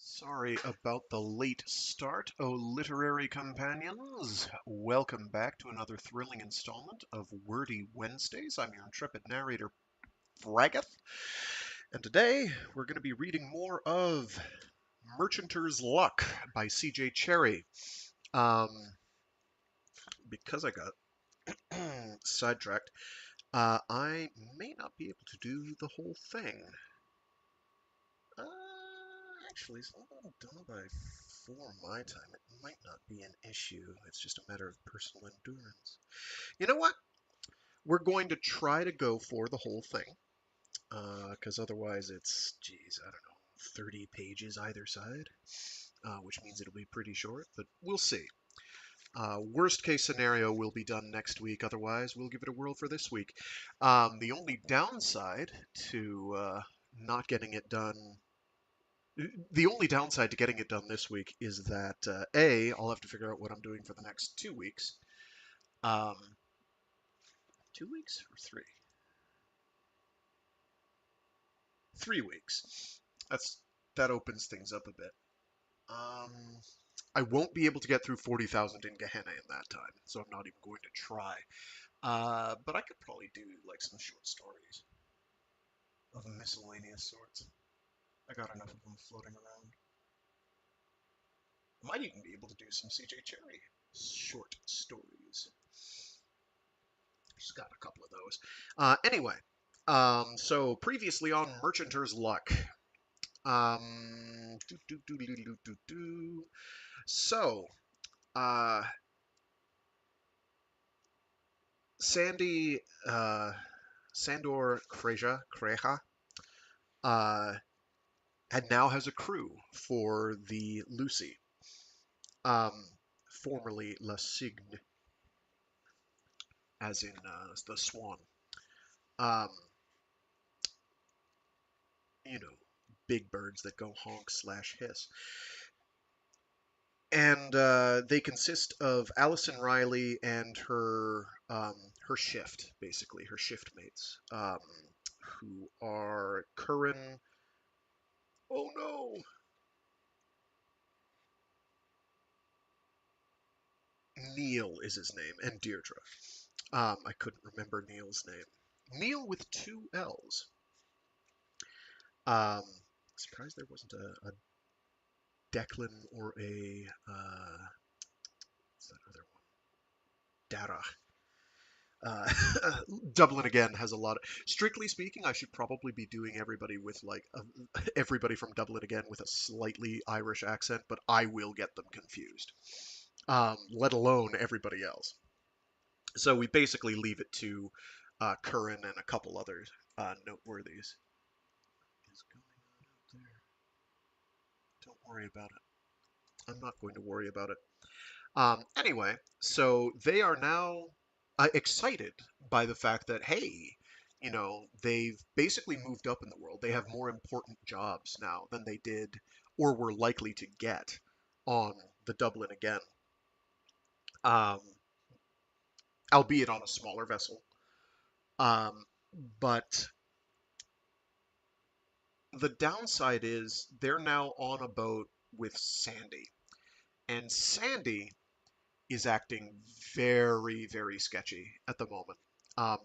Sorry about the late start, oh literary companions. Welcome back to another thrilling installment of Wordy Wednesdays. I'm your intrepid narrator, Braggeth, and today we're going to be reading more of Merchanter's Luck by C.J. Cherryh. Um, because I got sidetracked, I may not be able to do the whole thing. Actually, as long as I'm done by 4 my time, it might not be an issue. It's just a matter of personal endurance. You know what? We're going to try to go for the whole thing, because otherwise it's, geez, I don't know, 30 pages either side, which means it'll be pretty short, but we'll see. Worst case scenario, we'll be done next week. Otherwise, we'll give it a whirl for this week. The only downside to not getting it done the only downside to getting it done this week is that A, I'll have to figure out what I'm doing for the next 2 weeks. 2 weeks or three? 3 weeks. That opens things up a bit. Um, I won't be able to get through 40,000 in Gehenna in that time, so I'm not even going to try. But I could probably do like some short stories of miscellaneous sorts. I got enough of them floating around. I might even be able to do some C.J. Cherryh short stories. She's got a couple of those. Anyway, so previously on Merchanter's Luck. Um, So, uh, Sandy, Sandor Kreja, uh, and now has a crew for the Lucy, um, formerly La Cygne, as in the Swan. Um, you know, big birds that go honk slash hiss. And they consist of Allison Reilly and her shift, basically her shiftmates, who are Curran. Oh no, Neil is his name, and Deirdre. I couldn't remember Neil's name. Neil with two L's. Surprised there wasn't a Declan or a what's that other one? Dara. Uh, Dublin Again has a lot of. Strictly speaking, I should probably be doing everybody with everybody from Dublin Again with a slightly Irish accent, but I will get them confused. Let alone everybody else. So we basically leave it to Curran and a couple others noteworthies. What is going on out there? Don't worry about it. I'm not going to worry about it. Anyway, so they are now excited by the fact that, hey, they've basically moved up in the world. They have more important jobs now than they did or were likely to get on the Dublin Again, um, albeit on a smaller vessel. Um, but the downside is they're now on a boat with Sandy, and Sandy is acting very, very sketchy at the moment. Um,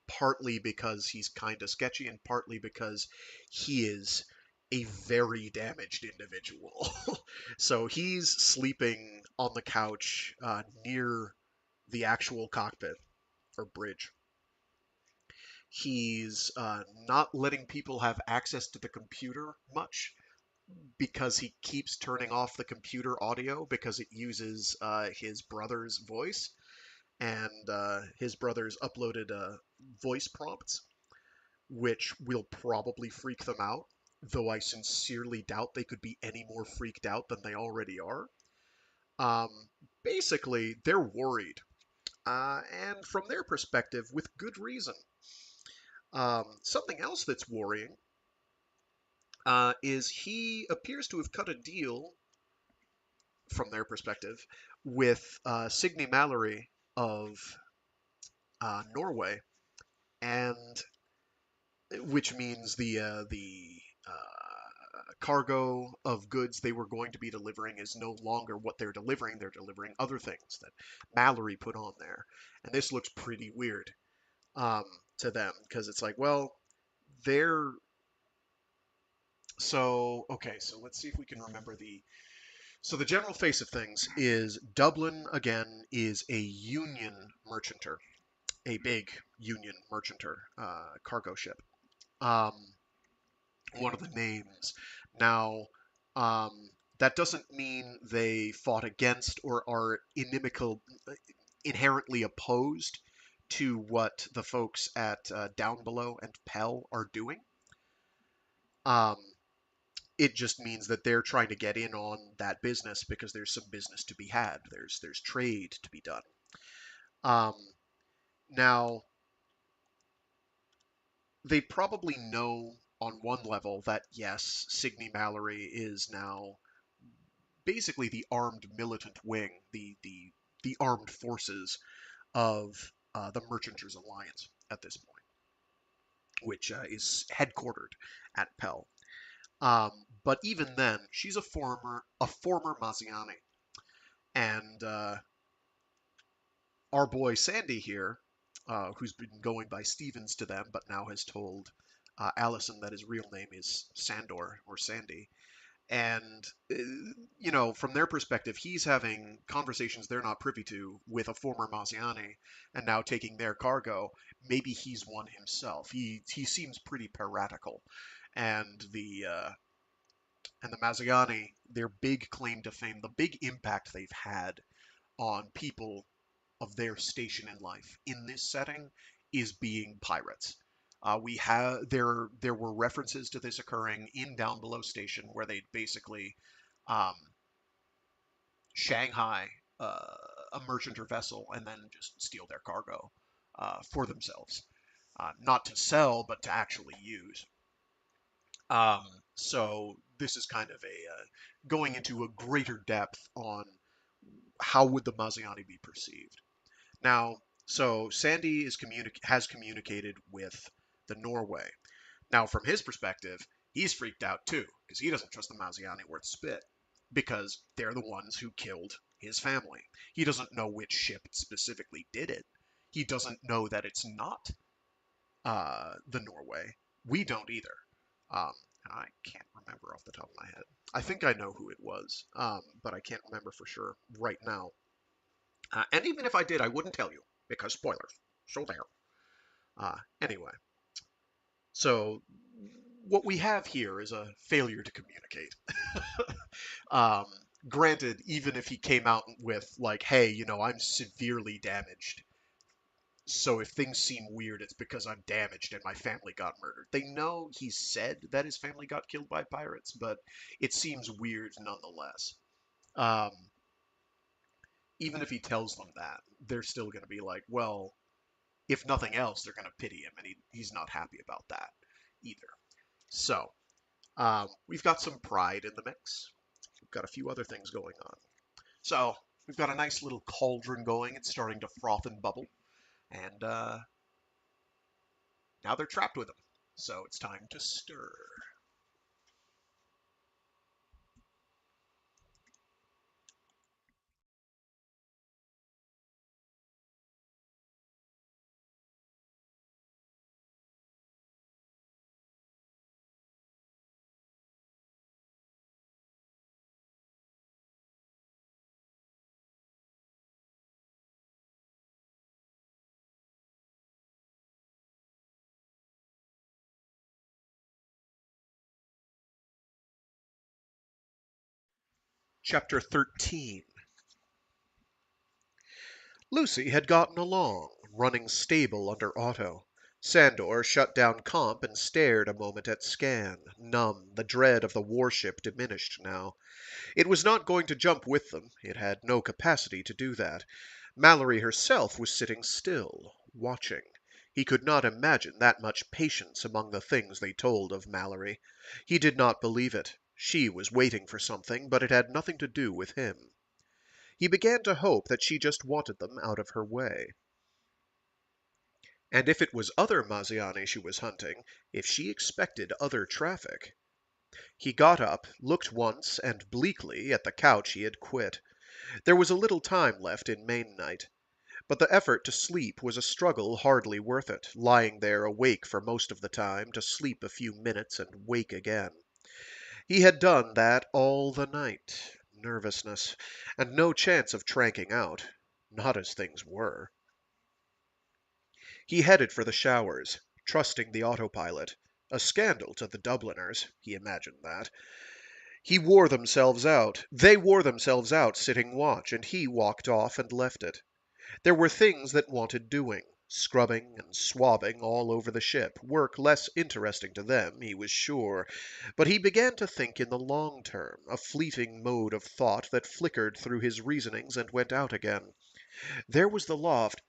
Partly because he's kind of sketchy, and partly because he is a very damaged individual. So he's sleeping on the couch near the actual cockpit or bridge. He's not letting people have access to the computer much because he keeps turning off the computer audio because it uses his brother's voice, and his brother's uploaded voice prompts, which will probably freak them out, though I sincerely doubt they could be any more freaked out than they already are. Um, Basically, they're worried, and from their perspective, with good reason. Something else that's worrying is he appears to have cut a deal, from their perspective, with Signe Mallory of Norway, and which means the cargo of goods they were going to be delivering is no longer what they're delivering. They're delivering other things that Mallory put on there. And this looks pretty weird um, to them because it's like, well, they're. So, okay, so let's see if we can remember the. So, the general face of things is Dublin, again, is a Union merchanter, a big Union merchanter cargo ship. Um, one of the names. Now, um, that doesn't mean they fought against or are inimical, inherently opposed to what the folks at Down Below and Pell are doing. Um, it just means that they're trying to get in on that business because there's some business to be had. There's trade to be done. Um, now, they probably know on one level that yes, Signe Mallory is now basically the armed militant wing, the armed forces of the Merchanters Alliance at this point, which is headquartered at Pell. But even then, she's a former Maziani, and our boy Sandy here, who's been going by Stevens to them, but now has told Allison that his real name is Sandor or Sandy. And, from their perspective, he's having conversations they're not privy to with a former Maziani and now taking their cargo. Maybe he's one himself. He seems pretty piratical. And the Maziani, their big claim to fame, the big impact they've had on people of their station in life in this setting is being pirates. We have there were references to this occurring in Down Below Station where they basically um, Shanghai a merchant or vessel and then just steal their cargo for themselves, not to sell but to actually use. Um, so this is kind of a going into a greater depth on how would the Maziani be perceived. Now, so Sandy has communicated with the Norway. Now, from his perspective, he's freaked out too because he doesn't trust the Maziani worth spit because they're the ones who killed his family. He doesn't know which ship specifically did it. He doesn't know that it's not the Norway. We don't either. Um, I can't remember off the top of my head. I think I know who it was, but I can't remember for sure right now. And even if I did, I wouldn't tell you because spoilers. So there. Anyway, so what we have here is a failure to communicate. um, Granted, even if he came out with like, "Hey, I'm severely damaged. So if things seem weird, it's because I'm damaged and my family got murdered." They know he said that his family got killed by pirates, but it seems weird nonetheless. Um, Even if he tells them that, they're still going to be like, well, if nothing else, they're going to pity him, and he's not happy about that either. So, we've got some pride in the mix. We've got a few other things going on. So, we've got a nice little cauldron going. It's starting to froth and bubble. And now they're trapped with him. So, it's time to stir. Chapter 13. Lucy had gotten along, running stable under Otto. Sandor shut down comp and stared a moment at Scan, numb, the dread of the warship diminished now. It was not going to jump with them. It had no capacity to do that. Mallory herself was sitting still, watching. He could not imagine that much patience among the things they told of Mallory. He did not believe it. She was waiting for something, but it had nothing to do with him. He began to hope that she just wanted them out of her way. And if it was other Maziani she was hunting, if she expected other traffic. He got up, looked once and bleakly at the couch he had quit. There was a little time left in main night, but the effort to sleep was a struggle hardly worth it, lying there awake for most of the time, to sleep a few minutes and wake again. He had done that all the night. Nervousness, and no chance of tranking out. Not as things were. He headed for the showers, trusting the autopilot. A scandal to the Dubliners, he imagined that. They wore themselves out sitting watch, and he walked off and left it. There were things that wanted doing. Scrubbing and swabbing all over the ship, work less interesting to them, he was sure, but he began to think in the long term, a fleeting mode of thought that flickered through his reasonings and went out again. There was the loft.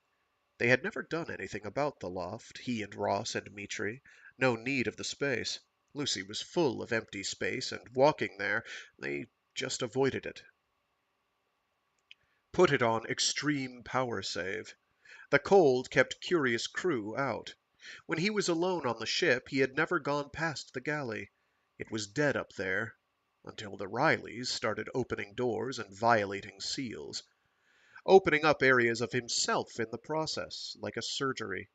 They had never done anything about the loft, he and Ross and Mitri. No need of the space. Lucy was full of empty space, and walking there, they just avoided it. Put it on extreme power save. The cold kept curious crew out. When he was alone on the ship, he had never gone past the galley. It was dead up there, until the Reillys started opening doors and violating seals. Opening up areas of himself in the process, like a surgery.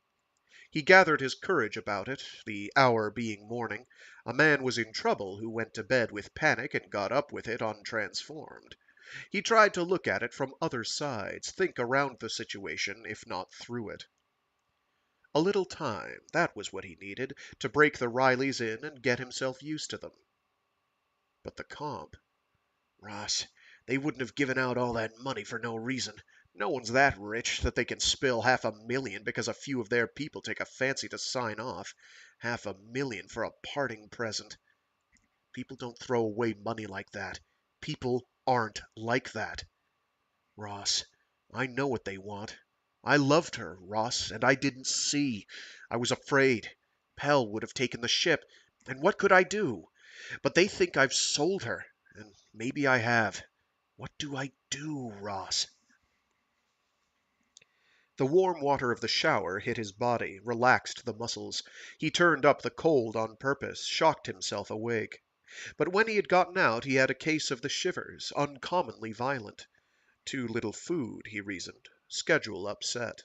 He gathered his courage about it, the hour being morning. A man was in trouble who went to bed with panic and got up with it untransformed. He tried to look at it from other sides, think around the situation, if not through it. A little time, that was what he needed, to break the Reillys in and get himself used to them. But the comp. Ross, they wouldn't have given out all that money for no reason. No one's that rich that they can spill $500,000 because a few of their people take a fancy to sign off. $500,000 for a parting present. People don't throw away money like that. People aren't like that. Ross, I know what they want. I loved her, Ross, and I didn't see. I was afraid. Pell would have taken the ship, and what could I do? But they think I've sold her, and maybe I have. What do I do, Ross? The warm water of the shower hit his body, relaxed the muscles. He turned up the cold on purpose, shocked himself awake. But when he had gotten out, he had a case of the shivers, uncommonly violent. Too little food, he reasoned. Schedule upset.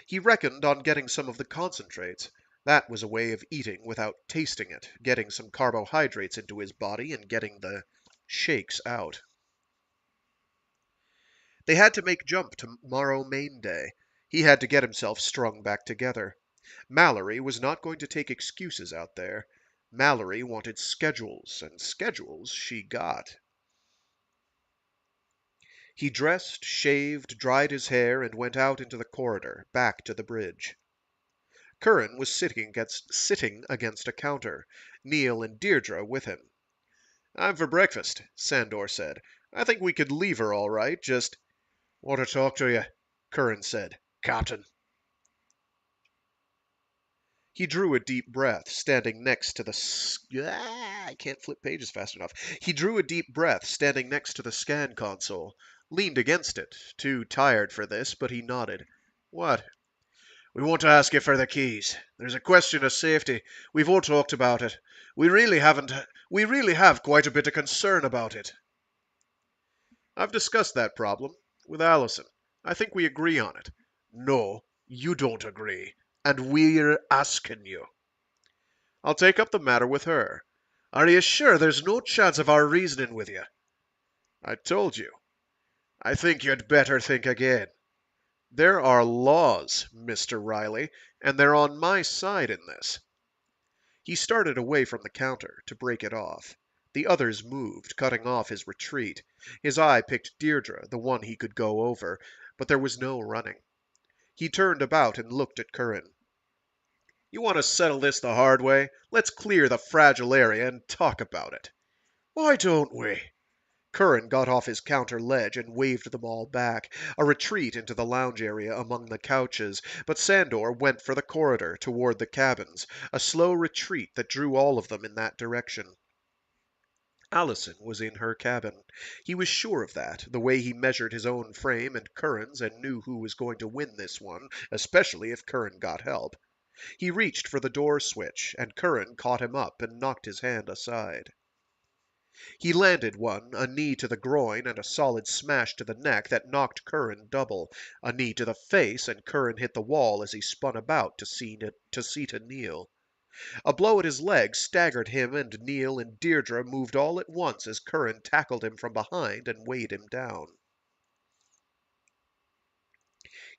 He reckoned on getting some of the concentrates. That was a way of eating without tasting it, getting some carbohydrates into his body and getting the shakes out. They had to make jump tomorrow mainday. He had to get himself strung back together. Mallory was not going to take excuses out there. Mallory wanted schedules, and schedules she got. He dressed, shaved, dried his hair, and went out into the corridor, back to the bridge. Curran was sitting against a counter, Neil and Deirdre with him. "I'm for breakfast," Sandor said. "I think we could leave her all right, just—" "Want to talk to you," Curran said. "Captain." He drew a deep breath, standing next to I can't flip pages fast enough. He drew a deep breath, standing next to the scan console. Leaned against it, too tired for this, but he nodded. "What?" "We want to ask you for the keys. There's a question of safety. We've all talked about it. We really have quite a bit of concern about it." "I've discussed that problem with Allison. I think we agree on it." "No, you don't agree. And we're asking you." "I'll take up the matter with her." "Are you sure there's no chance of our reasoning with you?" "I told you." "I think you'd better think again." "There are laws, Mr. Reilly, and they're on my side in this." He started away from the counter, to break it off. The others moved, cutting off his retreat. His eye picked Deirdre, the one he could go over, but there was no running. He turned about and looked at Curran. "You want to settle this the hard way? Let's clear the fragile area and talk about it." "Why don't we?" Curran got off his counter ledge and waved them all back, a retreat into the lounge area among the couches, but Sandor went for the corridor, toward the cabins, a slow retreat that drew all of them in that direction. Allison was in her cabin. He was sure of that, the way he measured his own frame and Curran's, and knew who was going to win this one, especially if Curran got help. He reached for the door switch, and Curran caught him up and knocked his hand aside. He landed one, a knee to the groin and a solid smash to the neck that knocked Curran double, a knee to the face, and Curran hit the wall as he spun about to seat a Neil. A blow at his leg staggered him, and Neil and Deirdre moved all at once as Curran tackled him from behind and weighed him down.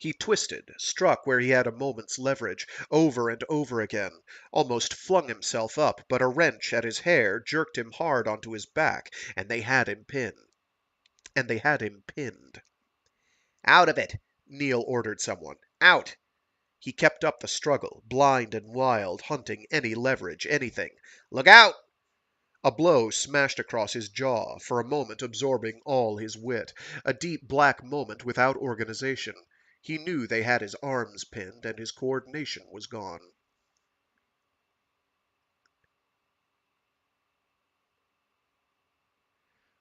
He twisted, struck where he had a moment's leverage, over and over again, almost flung himself up, but a wrench at his hair jerked him hard onto his back, and they had him pinned. Out of it, Neil ordered someone. Out! He kept up the struggle, blind and wild, hunting any leverage, anything. Look out! A blow smashed across his jaw, for a moment absorbing all his wit, a deep black moment without organization. He knew they had his arms pinned, and his coordination was gone.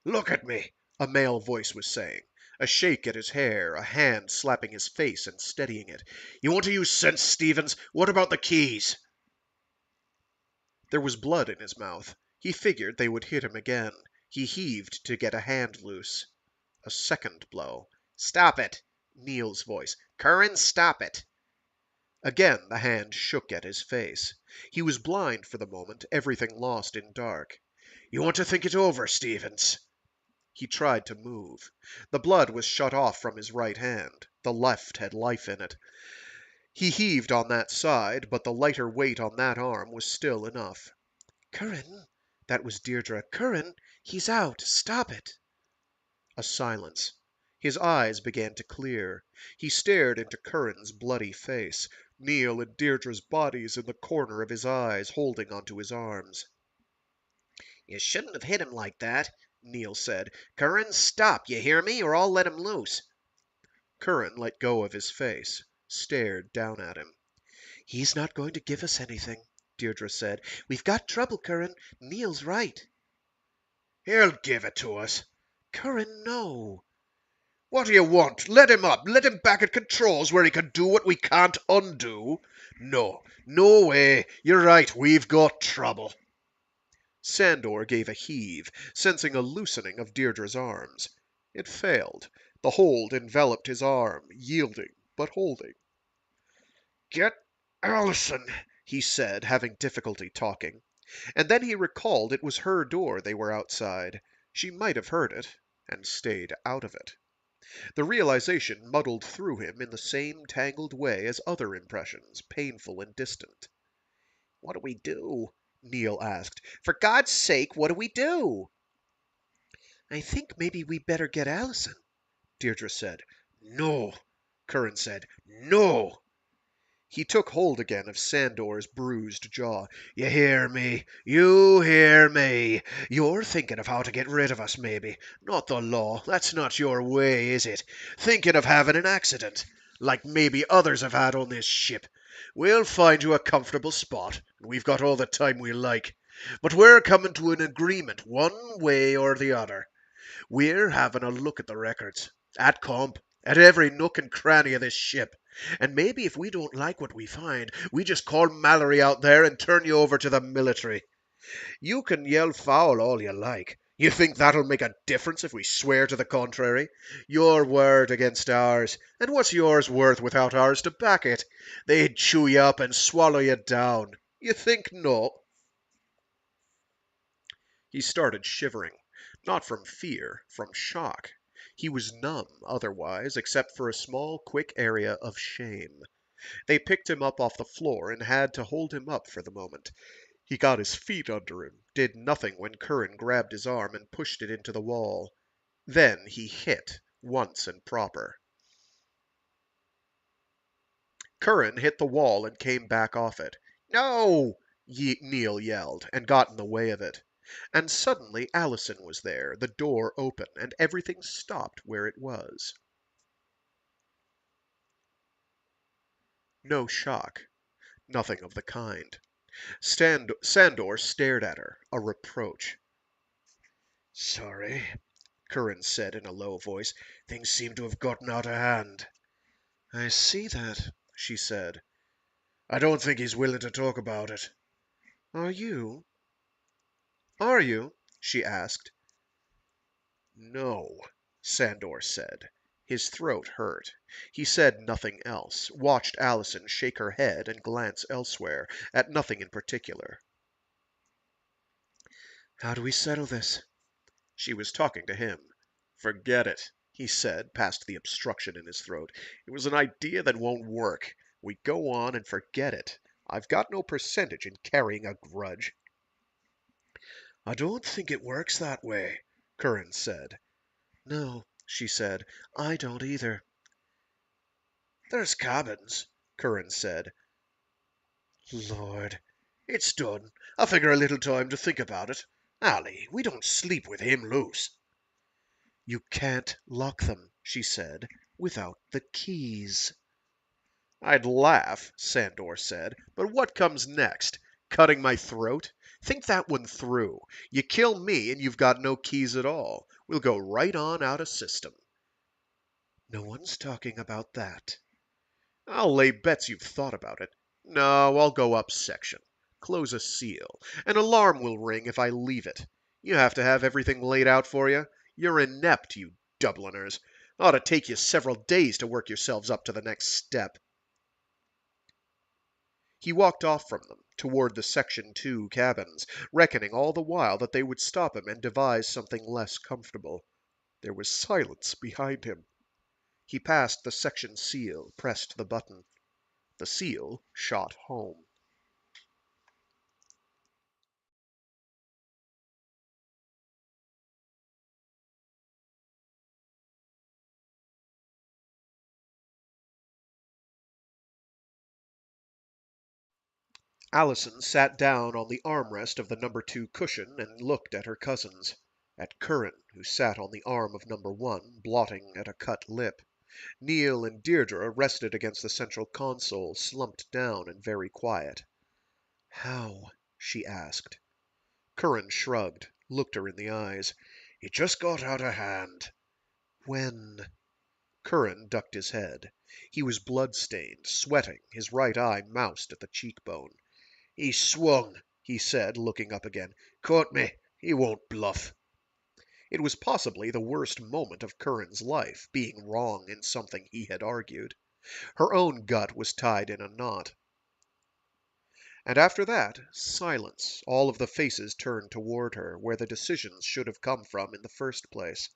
Look at me, a male voice was saying. A shake at his hair, a hand slapping his face and steadying it. You want to use sense, Stevens? What about the keys? There was blood in his mouth. He figured they would hit him again. He heaved to get a hand loose. A second blow. Stop it! Neil's voice. Curran, stop it! Again the hand shook at his face. He was blind for the moment, everything lost in dark. You want to think it over, Stevens? He tried to move. The blood was shut off from his right hand. The left had life in it. He heaved on that side, but the lighter weight on that arm was still enough. Curran, that was Deirdre. Curran, he's out. Stop it. A silence. His eyes began to clear. He stared into Curran's bloody face, Neil and Deirdre's bodies in the corner of his eyes, holding onto his arms. You shouldn't have hit him like that, Neil said. Curran, stop, you hear me, or I'll let him loose. Curran let go of his face, stared down at him. He's not going to give us anything, Deirdre said. We've got trouble, Curran. Neil's right. He'll give it to us. Curran, no. What do you want? Let him up. Let him back at controls where he can do what we can't undo. No, no way. You're right. We've got trouble. Sandor gave a heave, sensing a loosening of Deirdre's arms. It failed. The hold enveloped his arm, yielding but holding. Get Allison, he said, having difficulty talking. And then he recalled it was her door they were outside. She might have heard it, and stayed out of it. The realization muddled through him in the same tangled way as other impressions, painful and distant. What do we do? Neil asked. For God's sake, what do we do? I think maybe we better get Allison, Deirdre said. No, Curran said. No. He took hold again of Sandor's bruised jaw. You hear me? You hear me? You're thinking of how to get rid of us, maybe. Not the law. That's not your way, is it? Thinking of having an accident, like maybe others have had on this ship. We'll find you a comfortable spot, and we've got all the time we like. But we're coming to an agreement, one way or the other. We're having a look at the records, at comp, at every nook and cranny of this ship. And maybe if we don't like what we find, we just call Mallory out there and turn you over to the military. You can yell foul all you like. You think that'll make a difference if we swear to the contrary? Your word against ours. And what's yours worth without ours to back it? They'd chew you up and swallow you down. You think not? He started shivering, not from fear, from shock. He was numb, otherwise, except for a small, quick area of shame. They picked him up off the floor and had to hold him up for the moment. He got his feet under him, did nothing when Curran grabbed his arm and pushed it into the wall. Then he hit, once and proper. Curran hit the wall and came back off it. No! Neil yelled, and got in the way of it. And suddenly Allison was there, the door open, and everything stopped where it was. No shock. Nothing of the kind. Sandor stared at her, a reproach. Sorry, Curran said in a low voice. Things seem to have gotten out of hand. I see that, she said. I don't think he's willing to talk about it. Are you? Are you? She asked. No, Sandor said. His throat hurt. He said nothing else, watched Allison shake her head and glance elsewhere, at nothing in particular. How do we settle this? She was talking to him. Forget it, he said, past the obstruction in his throat. It was an idea that won't work. We go on and forget it. I've got no percentage in carrying a grudge. I don't think it works that way, Curran said. No, she said, I don't either. There's cabins, Curran said. Lord, it's done. I figure a little time to think about it. Allie, we don't sleep with him loose. You can't lock them, she said, without the keys. I'd laugh, Sandor said, but what comes next? Cutting my throat? Think that one through. You kill me and you've got no keys at all. We'll go right on out of system. No one's talking about that. I'll lay bets you've thought about it. No, I'll go up section. Close a seal. An alarm will ring if I leave it. You have to have everything laid out for you. You're inept, you Dubliners. Ought to take you several days to work yourselves up to the next step. He walked off from them, toward the Section 2 cabins, reckoning all the while that they would stop him and devise something less comfortable. There was silence behind him. He passed the section seal, pressed the button. The seal shot home. Allison sat down on the armrest of the number 2 cushion and looked at her cousins. At Curran, who sat on the arm of number 1, blotting at a cut lip. Neil and Deirdre rested against the central console, slumped down and very quiet. How? She asked. Curran shrugged, looked her in the eyes. It just got out of hand. When? Curran ducked his head. He was blood-stained, sweating, his right eye moused at the cheekbone. He swung, he said, looking up again. Caught me. He won't bluff. It was possibly the worst moment of Curran's life, being wrong in something he had argued. Her own gut was tied in a knot. And after that, silence, all of the faces turned toward her, where the decisions should have come from in the first place.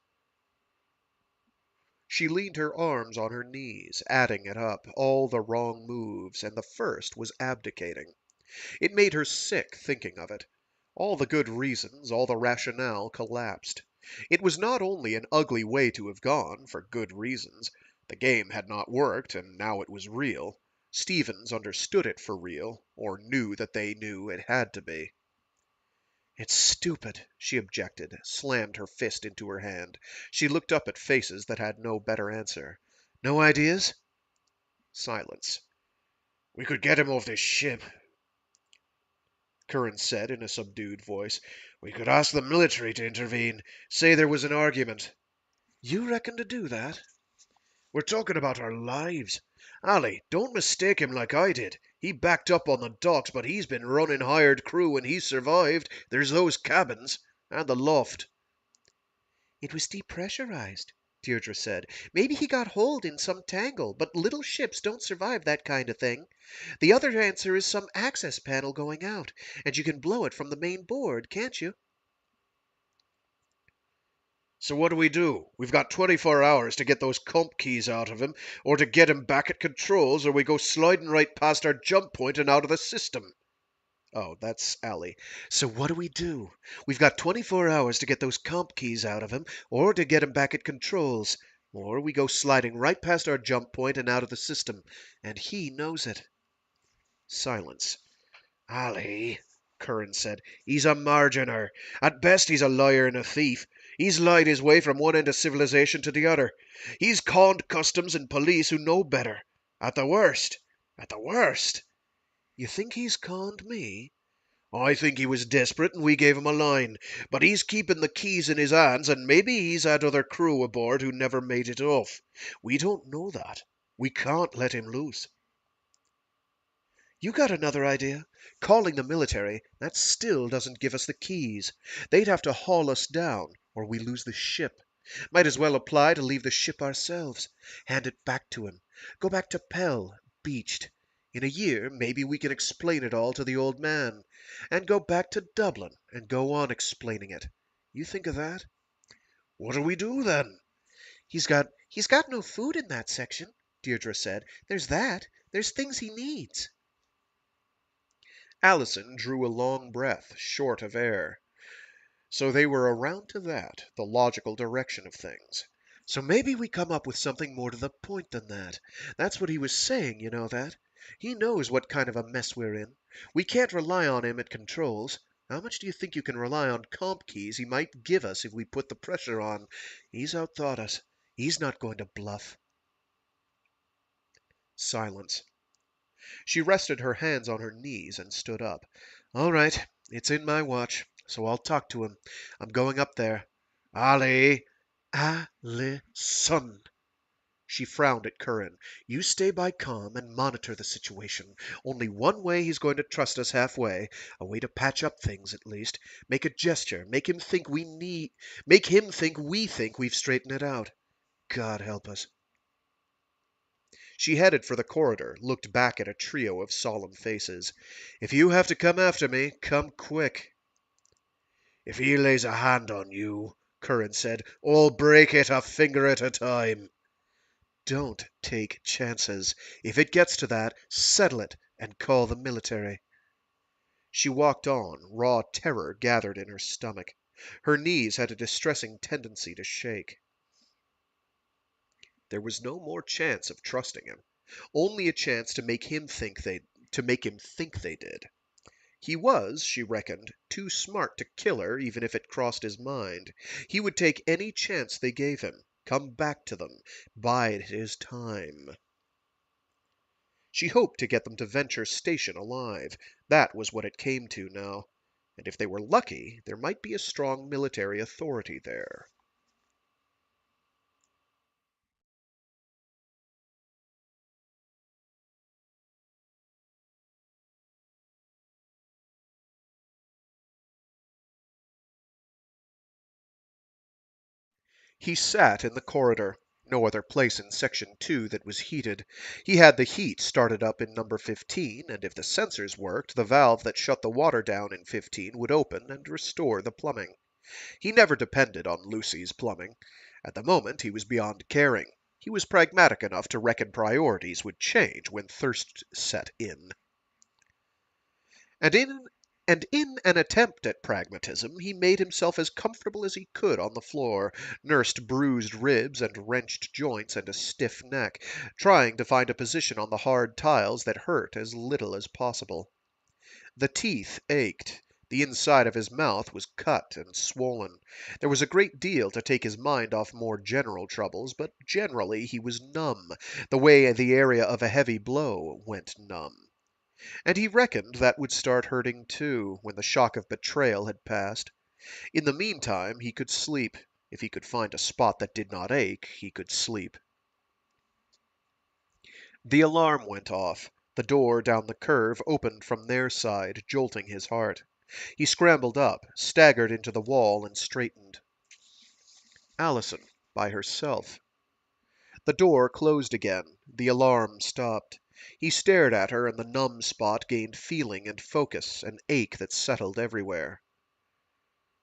She leaned her arms on her knees, adding it up, all the wrong moves, and the first was abdicating. It made her sick thinking of it. All the good reasons, all the rationale collapsed. It was not only an ugly way to have gone, for good reasons. The game had not worked, and now it was real. Stevens understood it for real, or knew that they knew it had to be. It's stupid, she objected, slammed her fist into her hand. She looked up at faces that had no better answer. No ideas? Silence. We could get him off this ship, Curran said in a subdued voice. We could ask the military to intervene. Say there was an argument. You reckon to do that? We're talking about our lives. Allie, don't mistake him like I did. He backed up on the docks, but he's been running hired crew and he's survived. There's those cabins. And the loft. It was depressurized, Deirdre said. Maybe he got holed in some tangle, but little ships don't survive that kind of thing. The other answer is some access panel going out, and you can blow it from the main board, can't you? So what do we do? We've got 24 hours to get those comp keys out of him, or to get him back at controls, or we go sliding right past our jump point and out of the system. Oh, that's Allie. So what do we do? We've got 24 hours to get those comp keys out of him, or to get him back at controls. Or we go sliding right past our jump point and out of the system. And he knows it. Silence. Allie, Curran said, he's a marginer. At best he's a liar and a thief. He's lied his way from one end of civilization to the other. He's conned customs and police who know better. At the worst. At the worst. You think he's conned me? I think he was desperate and we gave him a line. But he's keeping the keys in his hands and maybe he's had other crew aboard who never made it off. We don't know that. We can't let him loose. You got another idea? Calling the military, that still doesn't give us the keys. They'd have to haul us down, or we lose the ship. Might as well apply to leave the ship ourselves. Hand it back to him. Go back to Pell, beached. In a year, maybe we can explain it all to the old man. And go back to Dublin and go on explaining it. You think of that? What do we do then? He's got no food in that section, Deirdre said. There's that. There's things he needs. Allison drew a long breath, short of air. So they were around to that, the logical direction of things. So maybe we come up with something more to the point than that. That's what he was saying, you know that? He knows what kind of a mess we're in. We can't rely on him at controls. How much do you think you can rely on comp keys he might give us if we put the pressure on? He's outthought us. He's not going to bluff. Silence. She rested her hands on her knees and stood up. All right, it's in my watch, so I'll talk to him. I'm going up there. Ali! Allison! She frowned at Curran. You stay by com and monitor the situation. Only one way he's going to trust us halfway. A way to patch up things, at least. Make a gesture. Make him think we think we've straightened it out. God help us. She headed for the corridor, looked back at a trio of solemn faces. If you have to come after me, come quick. If he lays a hand on you, Curran said, I'll break it a finger at a time. Don't take chances. If it gets to that, settle it and call the military. She walked on, raw terror gathered in her stomach. Her knees had a distressing tendency to shake. There was no more chance of trusting him, only a chance to make him think they did. He was, she reckoned, too smart to kill her even if it crossed his mind. He would take any chance they gave him, come back to them, bide his time. She hoped to get them to Venture Station alive. That was what it came to now. And if they were lucky, there might be a strong military authority there. He sat in the corridor. No other place in Section 2 that was heated. He had the heat started up in number 15, and if the sensors worked, the valve that shut the water down in 15 would open and restore the plumbing. He never depended on Lucy's plumbing. At the moment, he was beyond caring. He was pragmatic enough to reckon priorities would change when thirst set in. And in an attempt at pragmatism, he made himself as comfortable as he could on the floor, nursed bruised ribs and wrenched joints and a stiff neck, trying to find a position on the hard tiles that hurt as little as possible. The teeth ached. The inside of his mouth was cut and swollen. There was a great deal to take his mind off more general troubles, but generally he was numb, the way the area of a heavy blow went numb. And he reckoned that would start hurting too, when the shock of betrayal had passed. In the meantime, he could sleep. If he could find a spot that did not ache, he could sleep. The alarm went off. The door down the curve opened from their side, jolting his heart. He scrambled up, staggered into the wall, and straightened. Allison, by herself. The door closed again. The alarm stopped. He stared at her, and the numb spot gained feeling and focus, an ache that settled everywhere.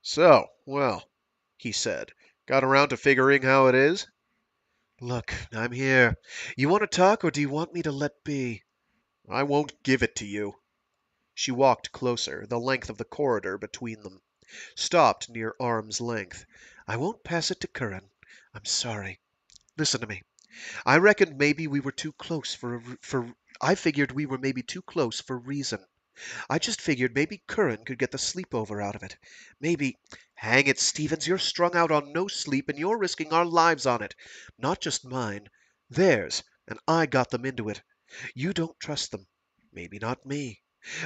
So, well, he said, got around to figuring how it is? Look, I'm here. You want to talk, or do you want me to let be? I won't give it to you. She walked closer, the length of the corridor between them. Stopped near arm's length. I won't pass it to Curran. I'm sorry. Listen to me. I reckoned maybe we were too close I figured we were maybe too close for reason. I just figured maybe Curran could get the sleepover out of it. Maybe. Hang it, Stevens, you're strung out on no sleep and you're risking our lives on it. Not just mine. Theirs, and I got them into it. You don't trust them. Maybe not me.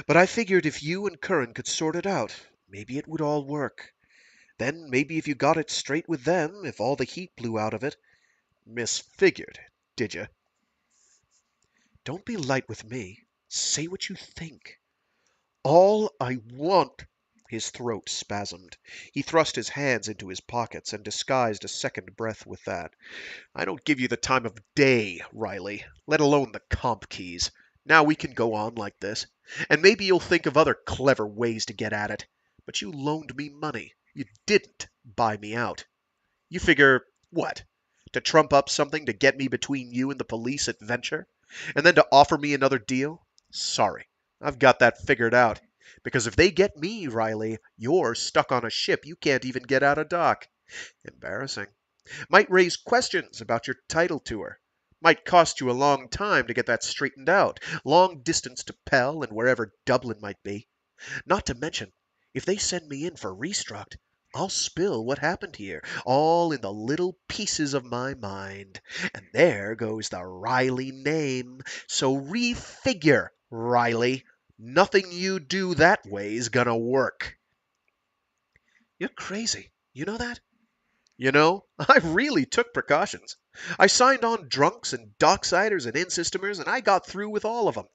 But I figured if you and Curran could sort it out, maybe it would all work. Then maybe if you got it straight with them, if all the heat blew out of it. Misfigured, did you? Don't be light with me. Say what you think. All I want. His throat spasmed. He thrust his hands into his pockets and disguised a second breath with that. I don't give you the time of day, Riley, let alone the comp keys. Now we can go on like this, and maybe you'll think of other clever ways to get at it. But you loaned me money. You didn't buy me out. You figure, what? To trump up something to get me between you and the police at Venture? And then to offer me another deal? Sorry, I've got that figured out. Because if they get me, Riley, you're stuck on a ship you can't even get out of dock. Embarrassing. Might raise questions about your title to her. Might cost you a long time to get that straightened out. Long distance to Pell and wherever Dublin might be. Not to mention, if they send me in for restruct, I'll spill what happened here, all in the little pieces of my mind. And there goes the Riley name. So refigure, Riley. Nothing you do that way's gonna work. You're crazy. You know that? You know, I really took precautions. I signed on drunks and docksiders and in-systemers, and I got through with all of them.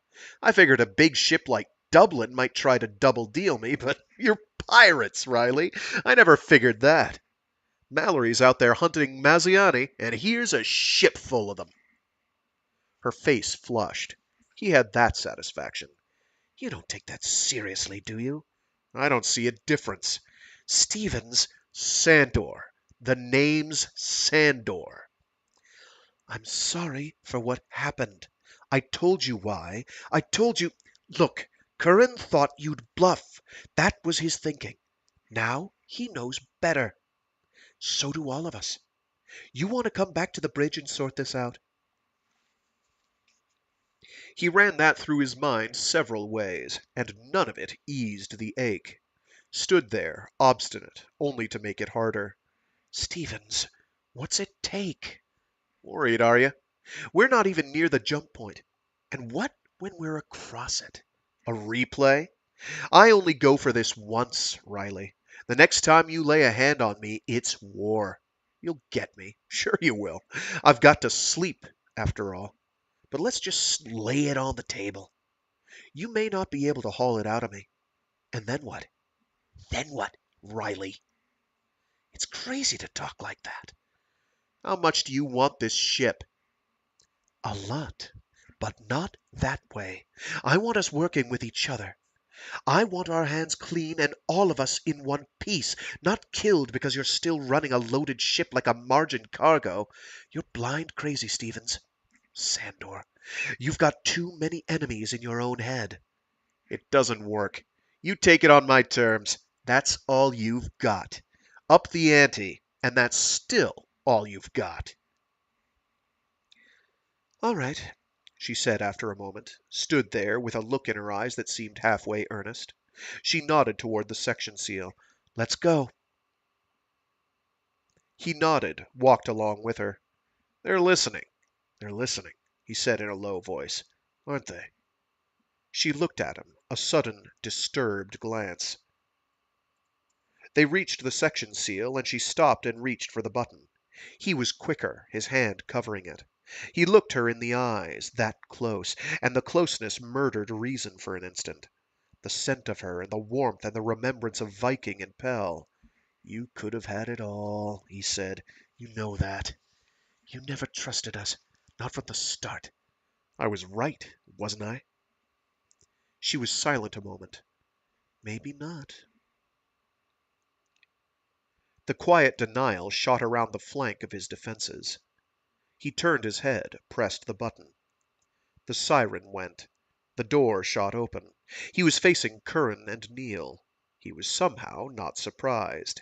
I figured a big ship like Dublin might try to double deal me, but you're pirates, Riley. I never figured that. Mallory's out there hunting Maziani, and here's a ship full of them. Her face flushed. He had that satisfaction. You don't take that seriously, do you? I don't see a difference. Stevens, Sandor. The name's Sandor. I'm sorry for what happened. I told you why. I told you. Look, Curran thought you'd bluff. That was his thinking. Now he knows better. So do all of us. You want to come back to the bridge and sort this out? He ran that through his mind several ways, and none of it eased the ache. Stood there, obstinate, only to make it harder. Stevens, what's it take? Worried, are you? We're not even near the jump point. And what when we're across it? A replay? I only go for this once, Riley. The next time you lay a hand on me, it's war. You'll get me. Sure you will. I've got to sleep, after all. But let's just lay it on the table. You may not be able to haul it out of me. And then what? Then what, Riley? It's crazy to talk like that. How much do you want this ship? A lot, but not that way. I want us working with each other. I want our hands clean and all of us in one piece, not killed because you're still running a loaded ship like a margin cargo. You're blind crazy, Stevens. Sandor, you've got too many enemies in your own head. It doesn't work. You take it on my terms. That's all you've got. Up the ante, and that's still all you've got. All right, she said after a moment, stood there with a look in her eyes that seemed halfway earnest. She nodded toward the section seal. Let's go. He nodded, walked along with her. They're listening. They're listening, he said in a low voice. Aren't they? She looked at him, a sudden, disturbed glance. They reached the section seal, and she stopped and reached for the button. He was quicker, his hand covering it. He looked her in the eyes, that close, and the closeness murdered reason for an instant. The scent of her, and the warmth, and the remembrance of Viking and Pell. You could have had it all, he said. You know that. You never trusted us, not from the start. I was right, wasn't I? She was silent a moment. Maybe not. The quiet denial shot around the flank of his defenses. He turned his head, pressed the button. The siren went. The door shot open. He was facing Curran and Neil. He was somehow not surprised.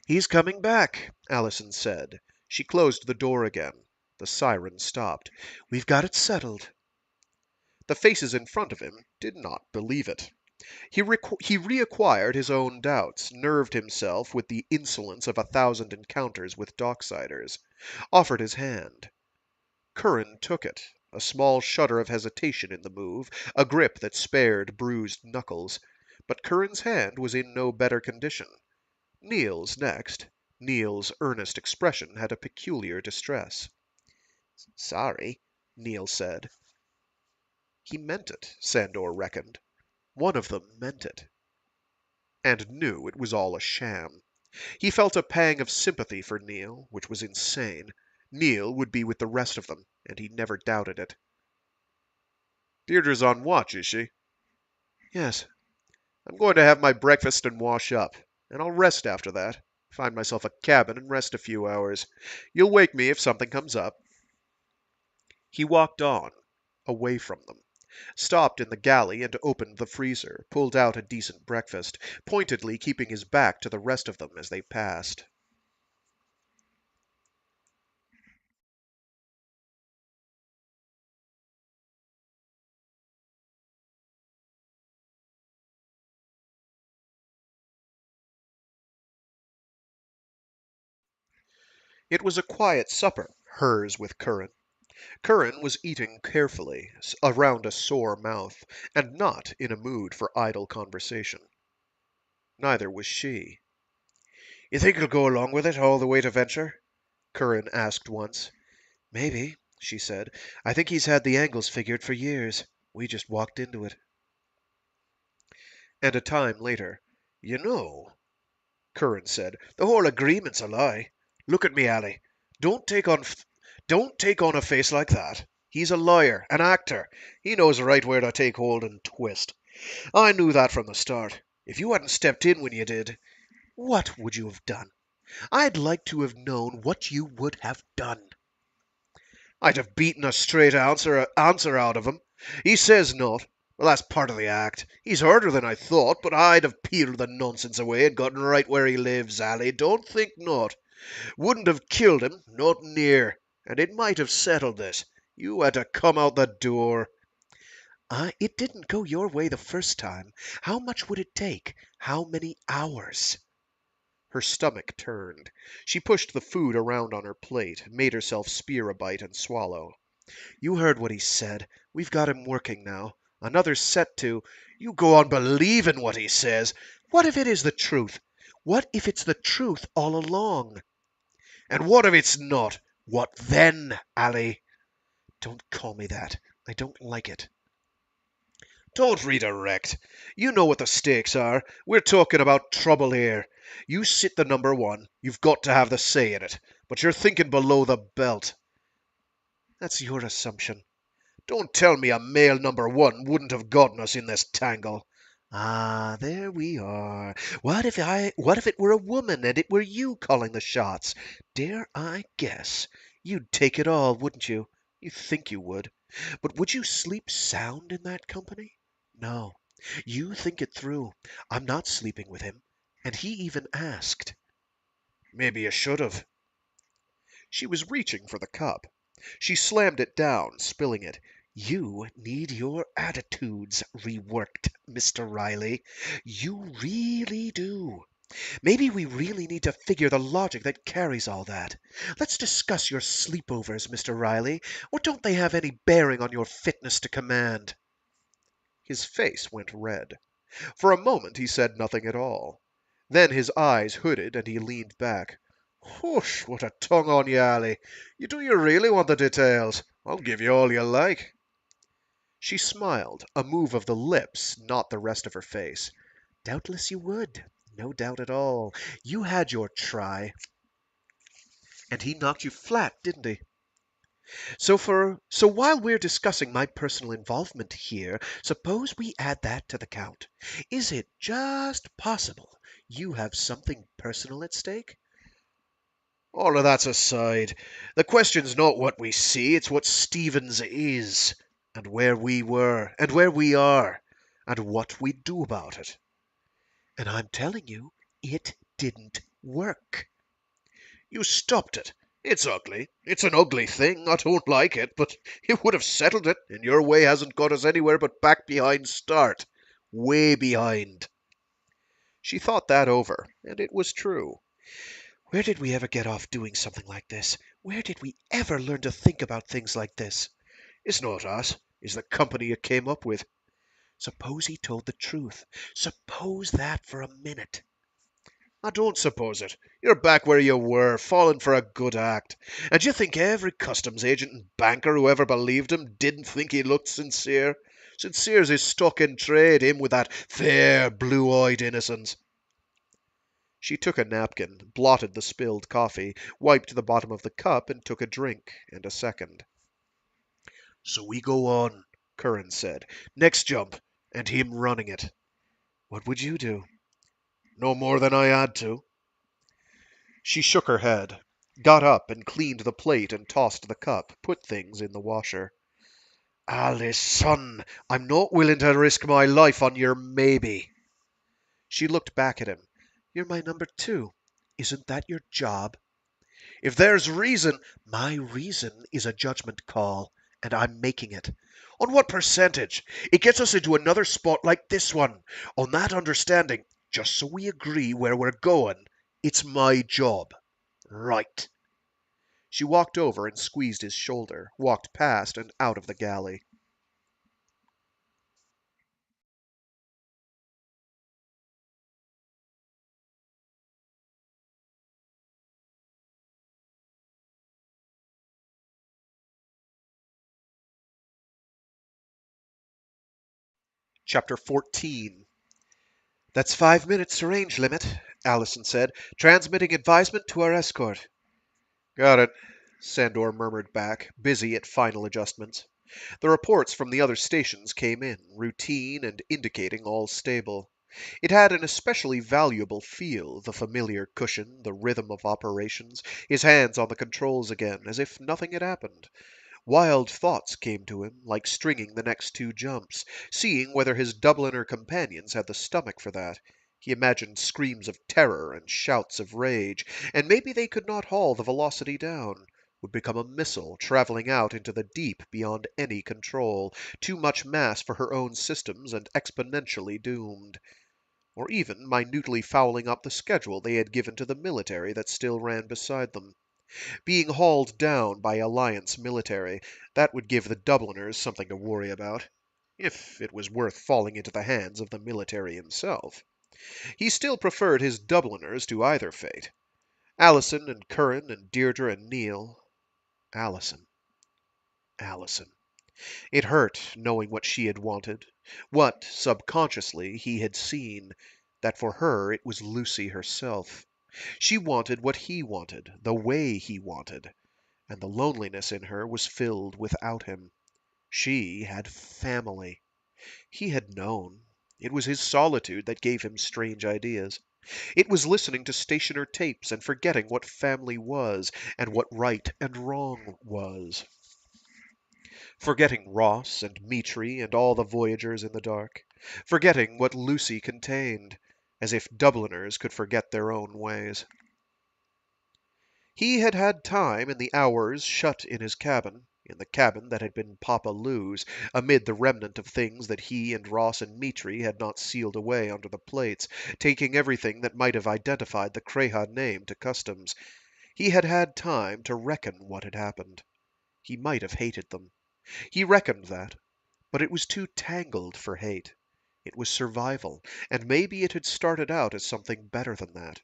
He's coming back, Allison said. She closed the door again. The siren stopped. We've got it settled. The faces in front of him did not believe it. He reacquired his own doubts, nerved himself with the insolence of 1,000 encounters with docksiders, offered his hand. Curran took it, a small shudder of hesitation in the move, a grip that spared bruised knuckles. But Curran's hand was in no better condition. Neil's next. Neil's earnest expression had a peculiar distress. Sorry, Neil said. He meant it, Sandor reckoned. One of them meant it. And knew it was all a sham. He felt a pang of sympathy for Neil, which was insane. Neil would be with the rest of them, and he never doubted it. Deirdre's on watch, is she? Yes. I'm going to have my breakfast and wash up, and I'll rest after that. Find myself a cabin and rest a few hours. You'll wake me if something comes up. He walked on, away from them, stopped in the galley and opened the freezer, pulled out a decent breakfast, pointedly keeping his back to the rest of them as they passed. It was a quiet supper, hers with Curran. Curran was eating carefully, around a sore mouth, and not in a mood for idle conversation. Neither was she. "You think he'll go along with it, all the way to Venture?" Curran asked once. "Maybe," she said. "I think he's had the angles figured for years. We just walked into it." And a time later, "You know," Curran said, "the whole agreement's a lie. Look at me, Ally. Don't take on don't take on a face like that. He's a lawyer, an actor. He knows right where to take hold and twist. I knew that from the start. If you hadn't stepped in when you did, what would you have done? I'd like to have known what you would have done." "I'd have beaten a straight answer out of him. He says not. Well, that's part of the act. He's harder than I thought, but I'd have peeled the nonsense away and gotten right where he lives, Ally. Don't think not. Wouldn't have killed him, not near. And it might have settled this. You had to come out the door." It didn't go your way the first time. How much would it take? How many hours?" Her stomach turned. She pushed the food around on her plate, made herself spear a bite and swallow. "You heard what he said. We've got him working now. Another set to—" "You go on believing what he says. What if it is the truth? What if it's the truth all along?" "And what if it's not? What then, Ally?" "Don't call me that. I don't like it." "Don't redirect. You know what the stakes are. We're talking about trouble here. You sit the number one. You've got to have the say in it. But you're thinking below the belt." "That's your assumption." "Don't tell me a male number one wouldn't have gotten us in this tangle." There we are. What if it were a woman and it were you calling the shots? Dare I guess? You'd take it all, wouldn't you? You think you would. But would you sleep sound in that company? No. You think it through. I'm not sleeping with him. And he even asked." "Maybe you should have." She was reaching for the cup. She slammed it down, spilling it. "You need your attitudes reworked, Mr. Reilly. You really do. Maybe we really need to figure the logic that carries all that. Let's discuss your sleepovers, Mr. Reilly. Or don't they have any bearing on your fitness to command?" His face went red. For a moment he said nothing at all. Then his eyes hooded and he leaned back. "Whoosh, what a tongue on you, Ally. Do you really want the details? I'll give you all you like." She smiled, a move of the lips, not the rest of her face. "Doubtless you would. No doubt at all. You had your try. And he knocked you flat, didn't he? So while we're discussing my personal involvement here, suppose we add that to the count. Is it just possible you have something personal at stake?" "All of that's aside. The question's not what we see, it's what Stevens is, and where we were, and where we are, and what we do about it." "And I'm telling you, it didn't work." "You stopped it. It's ugly. It's an ugly thing. I don't like it, but it would have settled it, and your way hasn't got us anywhere but back behind start. Way behind." She thought that over, and it was true. Where did we ever get off doing something like this? Where did we ever learn to think about things like this? "It's not us. It's the company you came up with." Suppose he told the truth. Suppose that for a minute. "I don't suppose it. You're back where you were, falling for a good act. And you think every customs agent and banker who ever believed him didn't think he looked sincere? Since Sears is stuck in trade, him with that fair blue-eyed innocence. She took a napkin, blotted the spilled coffee, wiped the bottom of the cup, and took a drink, and a second. So we go on, Curran said. Next jump, and him running it. What would you do? No more than I had to. She shook her head, got up and cleaned the plate and tossed the cup, put things in the washer. Allison, I'm not willing to risk my life on your maybe. She looked back at him. You're my number two. Isn't that your job? If there's reason, my reason is a judgment call, and I'm making it. On what percentage? It gets us into another spot like this one. On that understanding, just so we agree where we're going, it's my job. Right. She walked over and squeezed his shoulder, walked past and out of the galley. Chapter 14. That's 5 minutes range limit, Allison said, transmitting advisement to our escort. Got it, Sandor murmured back, busy at final adjustments. The reports from the other stations came in, routine and indicating all stable. It had an especially valuable feel, the familiar cushion, the rhythm of operations, his hands on the controls again, as if nothing had happened. Wild thoughts came to him, like stringing the next two jumps, seeing whether his Dubliner companions had the stomach for that. He imagined screams of terror and shouts of rage, and maybe they could not haul the velocity down, would become a missile traveling out into the deep beyond any control, too much mass for her own systems and exponentially doomed. Or even minutely fouling up the schedule they had given to the military that still ran beside them. Being hauled down by Alliance military, that would give the Dubliners something to worry about, if it was worth falling into the hands of the military himself. He still preferred his Dubliners to either fate. Allison and Curran and Deirdre and Neil. Allison. Allison. It hurt, knowing what she had wanted, what, subconsciously, he had seen, that for her it was Lucy herself. She wanted what he wanted, the way he wanted, and the loneliness in her was filled without him. She had family. He had known. It was his solitude that gave him strange ideas. It was listening to stationer tapes and forgetting what family was and what right and wrong was. Forgetting Ross and Mitri and all the voyagers in the dark. Forgetting what Lucy contained, as if Dubliners could forget their own ways. He had had time in the hours shut in his cabin, in the cabin that had been Papa Lou's, amid the remnant of things that he and Ross and Mitri had not sealed away under the plates, taking everything that might have identified the Kreja name to customs. He had had time to reckon what had happened. He might have hated them. He reckoned that, but it was too tangled for hate. It was survival, and maybe it had started out as something better than that.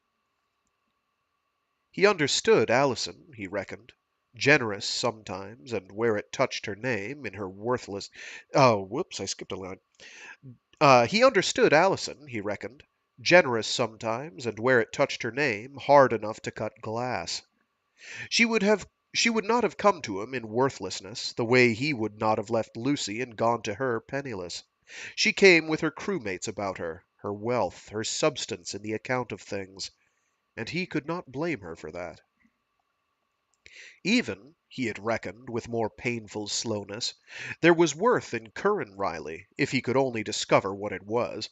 He understood Allison, he reckoned. Generous sometimes, and where it touched her name, in her worthless. Oh, whoops, I skipped a line. He understood Allison, he reckoned. Generous sometimes, and where it touched her name, hard enough to cut glass. She would have. She would not have come to him in worthlessness, the way he would not have left Lucy and gone to her penniless. She came with her crewmates about her wealth, her substance in the account of things, and he could not blame her for that. Even, he had reckoned with more painful slowness, there was worth in Curran Reilly, if he could only discover what it was.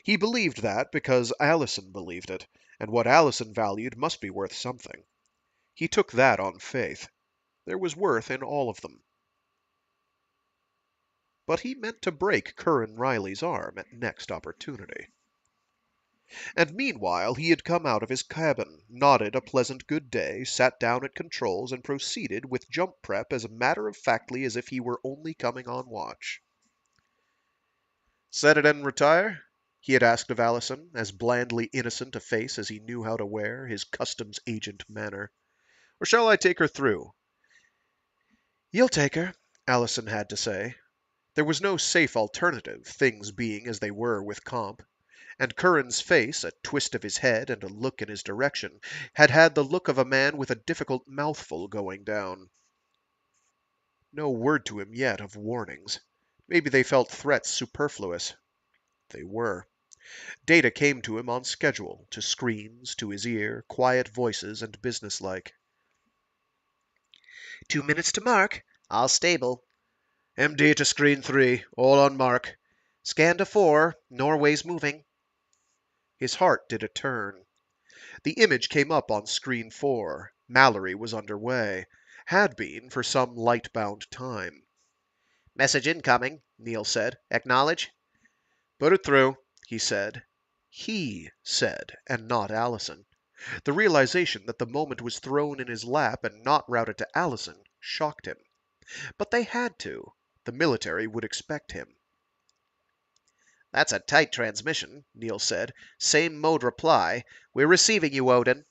He believed that because Allison believed it, and what Allison valued must be worth something. He took that on faith. There was worth in all of them. But he meant to break Curran Reilly's arm at next opportunity. And meanwhile he had come out of his cabin, nodded a pleasant good day, sat down at controls, and proceeded with jump prep as matter-of-factly as if he were only coming on watch. "Set it and retire?" he had asked of Allison, as blandly innocent a face as he knew how to wear, his customs agent manner. "Or shall I take her through?" "You'll take her," Allison had to say. There was no safe alternative, things being as they were with comp, and Curran's face, a twist of his head and a look in his direction, had the look of a man with a difficult mouthful going down. No word to him yet of warnings. Maybe they felt threats superfluous. They were. Data came to him on schedule, to screens, to his ear, quiet voices and businesslike. 2 minutes to mark. All stable. MD to screen 3, all on mark. Scan to 4. Norway's moving. His heart did a turn. The image came up on screen 4. Mallory was underway. Had been for some light-bound time. Message incoming, Neil said. Acknowledge? Put it through, he said. He said, and not Allison. The realization that the moment was thrown in his lap and not routed to Allison shocked him. But they had to. The military would expect him. That's a tight transmission, Neil said. Same mode reply. We're receiving you, Odin.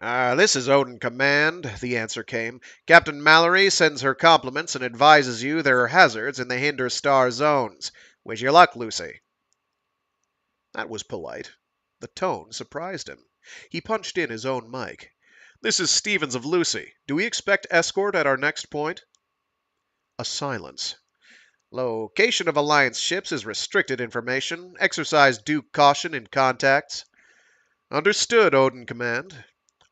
This is Odin Command, the answer came. Captain Mallory sends her compliments and advises you there are hazards in the Hinder Star zones. Wish you luck, Lucy. That was polite. The tone surprised him. He punched in his own mic. This is Stevens of Lucy. Do we expect escort at our next point? A silence. Location of Alliance ships is restricted information. Exercise due caution in contacts. Understood, Odin Command.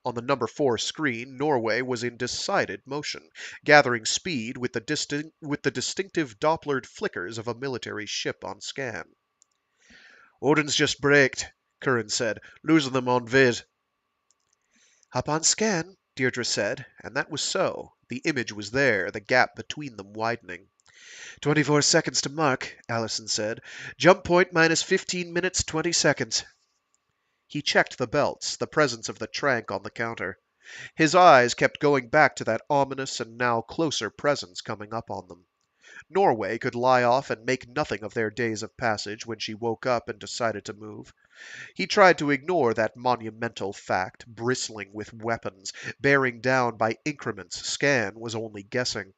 On the number 4 screen, Norway was in decided motion, gathering speed with the distinctive Dopplered flickers of a military ship on scan. Odin's just braked, Curran said. Losing them on vid. Up on scan, Deirdre said, and that was so. The image was there, the gap between them widening. 24 seconds to mark, Allison said. Jump point minus 15 minutes, 20 seconds. He checked the belts, the presence of the trank on the counter. His eyes kept going back to that ominous and now closer presence coming up on them. Norway could lie off and make nothing of their days of passage when she woke up and decided to move. He tried to ignore that monumental fact, bristling with weapons, bearing down by increments. Scan was only guessing.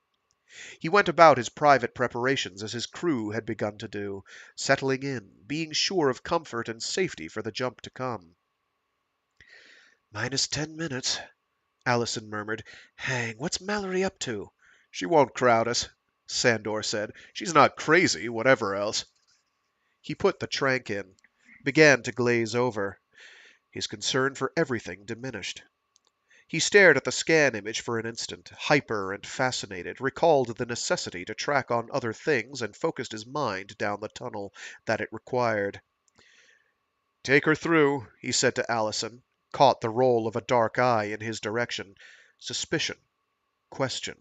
He went about his private preparations as his crew had begun to do, settling in, being sure of comfort and safety for the jump to come. Minus 10 minutes, Allison murmured. Hang, what's Mallory up to? She won't crowd us, Sandor said. She's not crazy, whatever else. He put the trank in, began to glaze over. His concern for everything diminished. He stared at the scan image for an instant, hyper and fascinated, recalled the necessity to track on other things, and focused his mind down the tunnel that it required. Take her through, he said to Allison, caught the roll of a dark eye in his direction. Suspicion. Question.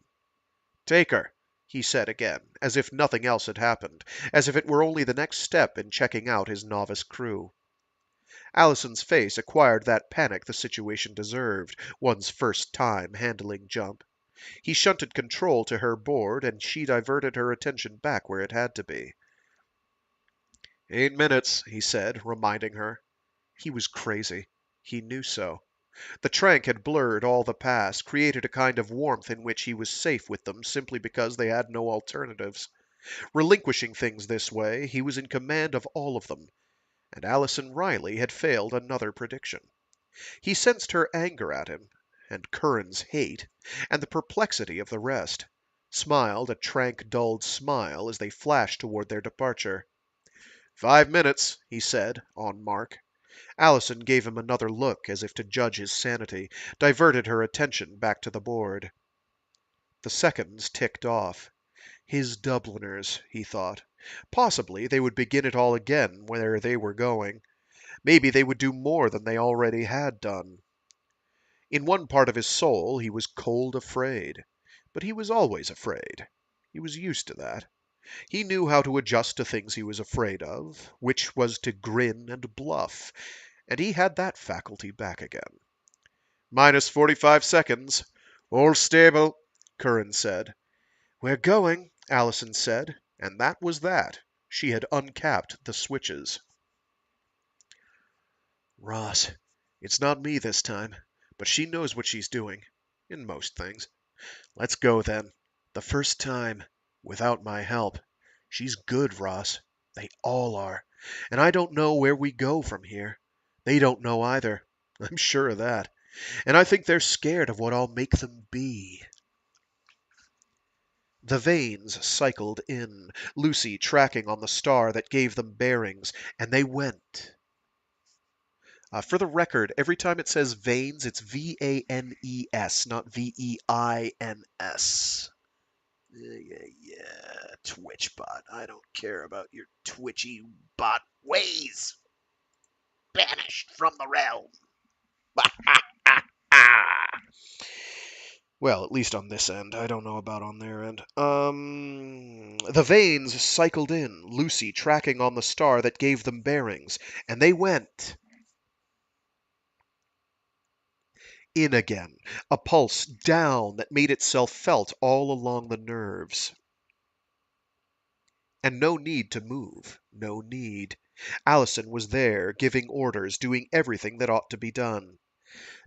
Take her, he said again, as if nothing else had happened, as if it were only the next step in checking out his novice crew. Allison's face acquired that panic the situation deserved, one's first time handling jump. He shunted control to her board, and she diverted her attention back where it had to be. 8 minutes, he said, reminding her. He was crazy. He knew so. The trank had blurred all the past, created a kind of warmth in which he was safe with them simply because they had no alternatives. Relinquishing things this way, he was in command of all of them, and Allison Reilly had failed another prediction. He sensed her anger at him, and Curran's hate, and the perplexity of the rest, smiled a trank-dulled smile as they flashed toward their departure. 5 minutes, he said, on mark. Allison gave him another look as if to judge his sanity, diverted her attention back to the board. The seconds ticked off. His Dubliners, he thought. Possibly they would begin it all again where they were going. Maybe they would do more than they already had done. In one part of his soul he was cold afraid. But he was always afraid. He was used to that. He knew how to adjust to things he was afraid of, which was to grin and bluff, and he had that faculty back again. Minus 45 seconds. All stable, Curran said. We're going, Allison said, and that was that. She had uncapped the switches. Ross, it's not me this time, but she knows what she's doing, in most things. Let's go then. The first time. Without my help. She's good, Ross. They all are. And I don't know where we go from here. They don't know either. I'm sure of that. And I think they're scared of what I'll make them be. The Vanes cycled in, Lucy tracking on the star that gave them bearings, and they went. For the record, every time it says Vanes, it's Vanes, not Veins. Yeah, Twitch bot. I don't care about your twitchy bot ways. Banished from the realm. Well, at least on this end. I don't know about on their end. The Vanes cycled in, Lucy tracking on the star that gave them bearings, and they went. In again, a pulse down that made itself felt all along the nerves. And no need to move. No need. Allison was there, giving orders, doing everything that ought to be done.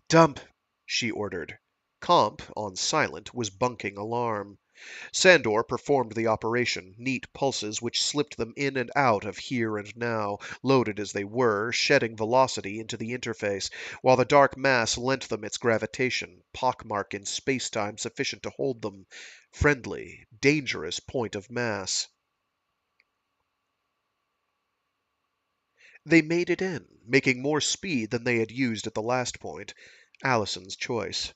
Dump, she ordered. Comp, on silent, was bunking alarm. Sandor performed the operation, neat pulses which slipped them in and out of here and now, loaded as they were, shedding velocity into the interface, while the dark mass lent them its gravitation, pockmark in space-time sufficient to hold them. Friendly, dangerous point of mass. They made it in, making more speed than they had used at the last point. Allison's choice.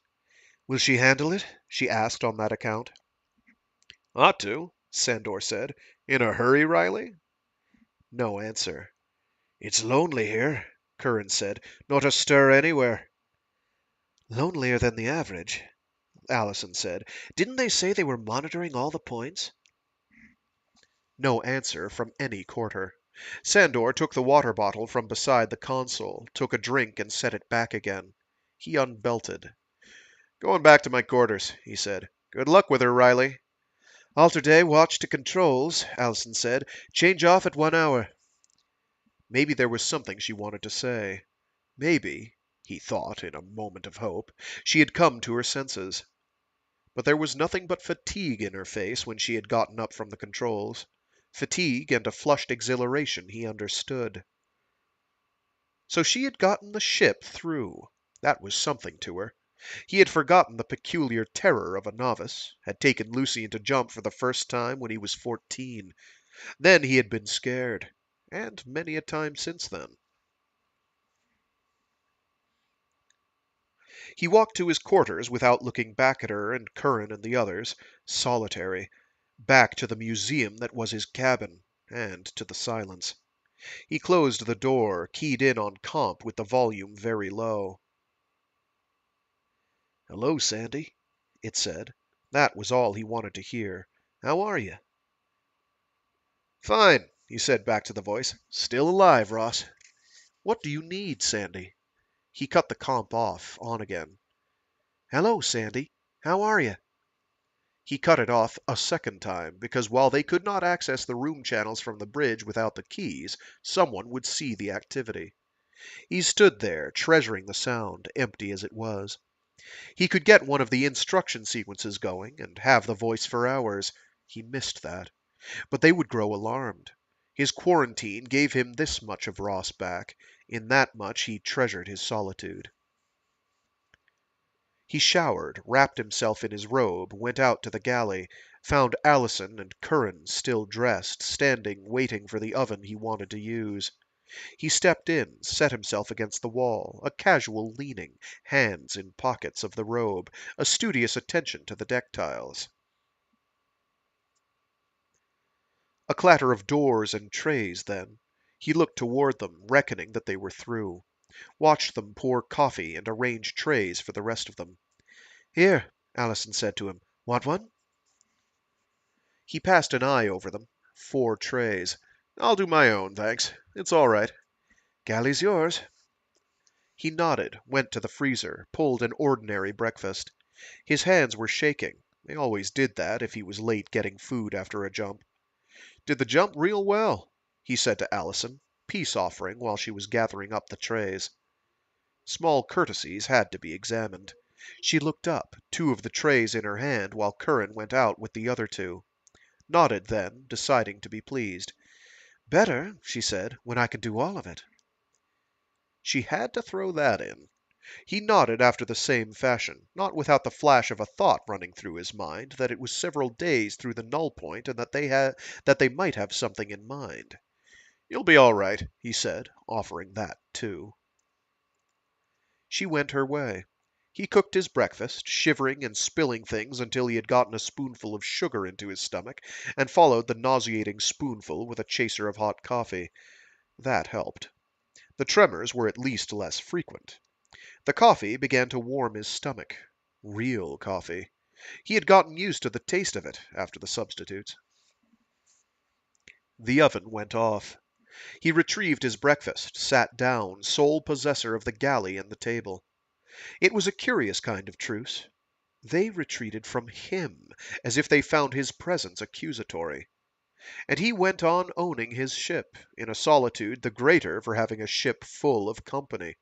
Will she handle it? She asked on that account. Ought to, Sandor said. In a hurry, Reilly? No answer. It's lonely here, Curran said. Not a stir anywhere. Lonelier than the average, Allison said. Didn't they say they were monitoring all the points? No answer from any quarter. Sandor took the water bottle from beside the console, took a drink, and set it back again. He unbelted. Going back to my quarters, he said. Good luck with her, Reilly. Alterday, watch to controls, Allison said. Change off at 1 hour. Maybe there was something she wanted to say. Maybe, he thought in a moment of hope, she had come to her senses. But there was nothing but fatigue in her face when she had gotten up from the controls. Fatigue and a flushed exhilaration, he understood. So she had gotten the ship through. That was something to her. He had forgotten the peculiar terror of a novice, had taken Lucy into jump for the first time when he was 14. Then he had been scared, and many a time since then. He walked to his quarters without looking back at her and Curran and the others, solitary, back to the museum that was his cabin, and to the silence. He closed the door, keyed in on comp with the volume very low. Hello, Sandy, it said. That was all he wanted to hear. How are you? Fine, he said back to the voice. Still alive, Ross. What do you need, Sandy? He cut the comp off, on again. Hello, Sandy. How are you? He cut it off a second time, because while they could not access the room channels from the bridge without the keys, someone would see the activity. He stood there, treasuring the sound, empty as it was. He could get one of the instruction sequences going, and have the voice for hours. He missed that. But they would grow alarmed. His quarantine gave him this much of Ross back. In that much he treasured his solitude. He showered, wrapped himself in his robe, went out to the galley, found Allison and Curran still dressed, standing waiting for the oven he wanted to use. He stepped in, set himself against the wall, a casual leaning, hands in pockets of the robe, a studious attention to the deck tiles. A clatter of doors and trays, then. He looked toward them, reckoning that they were through. Watched them pour coffee and arrange trays for the rest of them. Here, Allison said to him. Want one? He passed an eye over them. 4 trays. I'll do my own, thanks. It's all right. Galley's yours. He nodded, went to the freezer, pulled an ordinary breakfast. His hands were shaking. They always did that if he was late getting food after a jump. Did the jump real well, he said to Allison, peace offering while she was gathering up the trays. Small courtesies had to be examined. She looked up, 2 of the trays in her hand, while Curran went out with the other 2. nodded then, deciding to be pleased. Better, she said, when I can do all of it. She had to throw that in. He nodded after the same fashion, not without the flash of a thought running through his mind that it was several days through the null point and that they might have something in mind. You'll be all right, he said, offering that too. She went her way. He cooked his breakfast, shivering and spilling things until he had gotten a spoonful of sugar into his stomach, and followed the nauseating spoonful with a chaser of hot coffee. That helped. The tremors were at least less frequent. The coffee began to warm his stomach. Real coffee. He had gotten used to the taste of it after the substitutes. The oven went off. He retrieved his breakfast, sat down, sole possessor of the galley and the table. It was a curious kind of truce. They retreated from him, as if they found his presence accusatory. And he went on owning his ship, in a solitude the greater for having a ship full of company.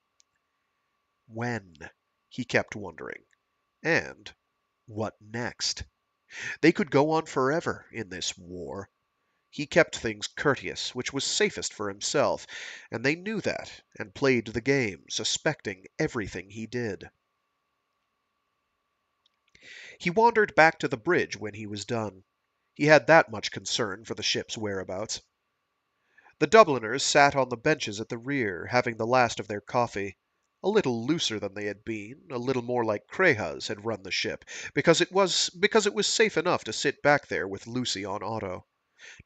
When? He kept wondering. And what next? They could go on forever in this war. He kept things courteous, which was safest for himself, and they knew that, and played the game, suspecting everything he did. He wandered back to the bridge when he was done. He had that much concern for the ship's whereabouts. The Dubliners sat on the benches at the rear, having the last of their coffee. A little looser than they had been, a little more like Kreja's had run the ship, because it was safe enough to sit back there with Lucy on auto.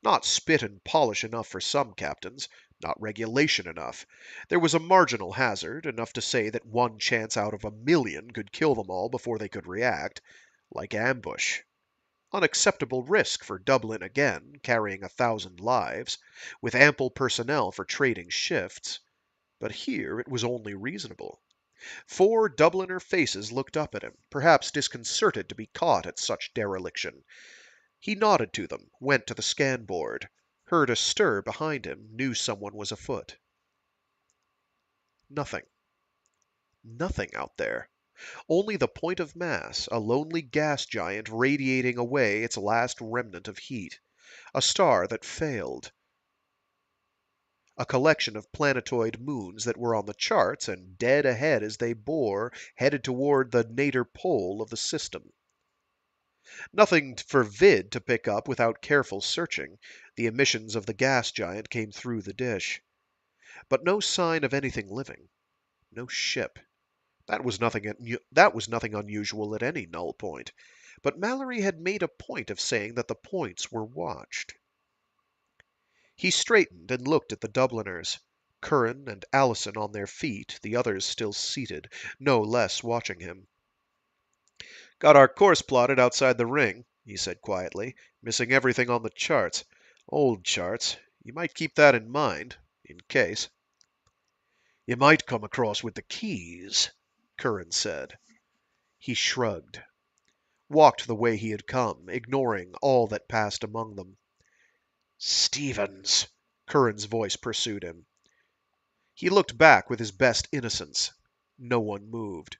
Not spit and polish enough for some captains, not regulation enough. There was a marginal hazard, enough to say that one chance out of a million could kill them all before they could react, like ambush. Unacceptable risk for Dublin Again, carrying 1,000 lives, with ample personnel for trading shifts. But here it was only reasonable. 4 Dubliner faces looked up at him, perhaps disconcerted to be caught at such dereliction. He nodded to them, went to the scan board, heard a stir behind him, knew someone was afoot. Nothing. Nothing out there. Only the point of mass, a lonely gas giant radiating away its last remnant of heat. A star that failed. A collection of planetoid moons that were on the charts and dead ahead as they bore, headed toward the nadir pole of the system. Nothing for Vid to pick up without careful searching. The emissions of the gas giant came through the dish. But no sign of anything living. No ship. That was nothing unusual at any null point. But Mallory had made a point of saying that the points were watched. He straightened and looked at the Dubliners. Curran and Allison on their feet, the others still seated, no less watching him. Got our course plotted outside the ring, he said quietly, missing everything on the charts. Old charts. You might keep that in mind, in case. You might come across with the keys, Curran said. He shrugged, walked the way he had come, ignoring all that passed among them. Stevens, Curran's voice pursued him. He looked back with his best innocence. No one moved.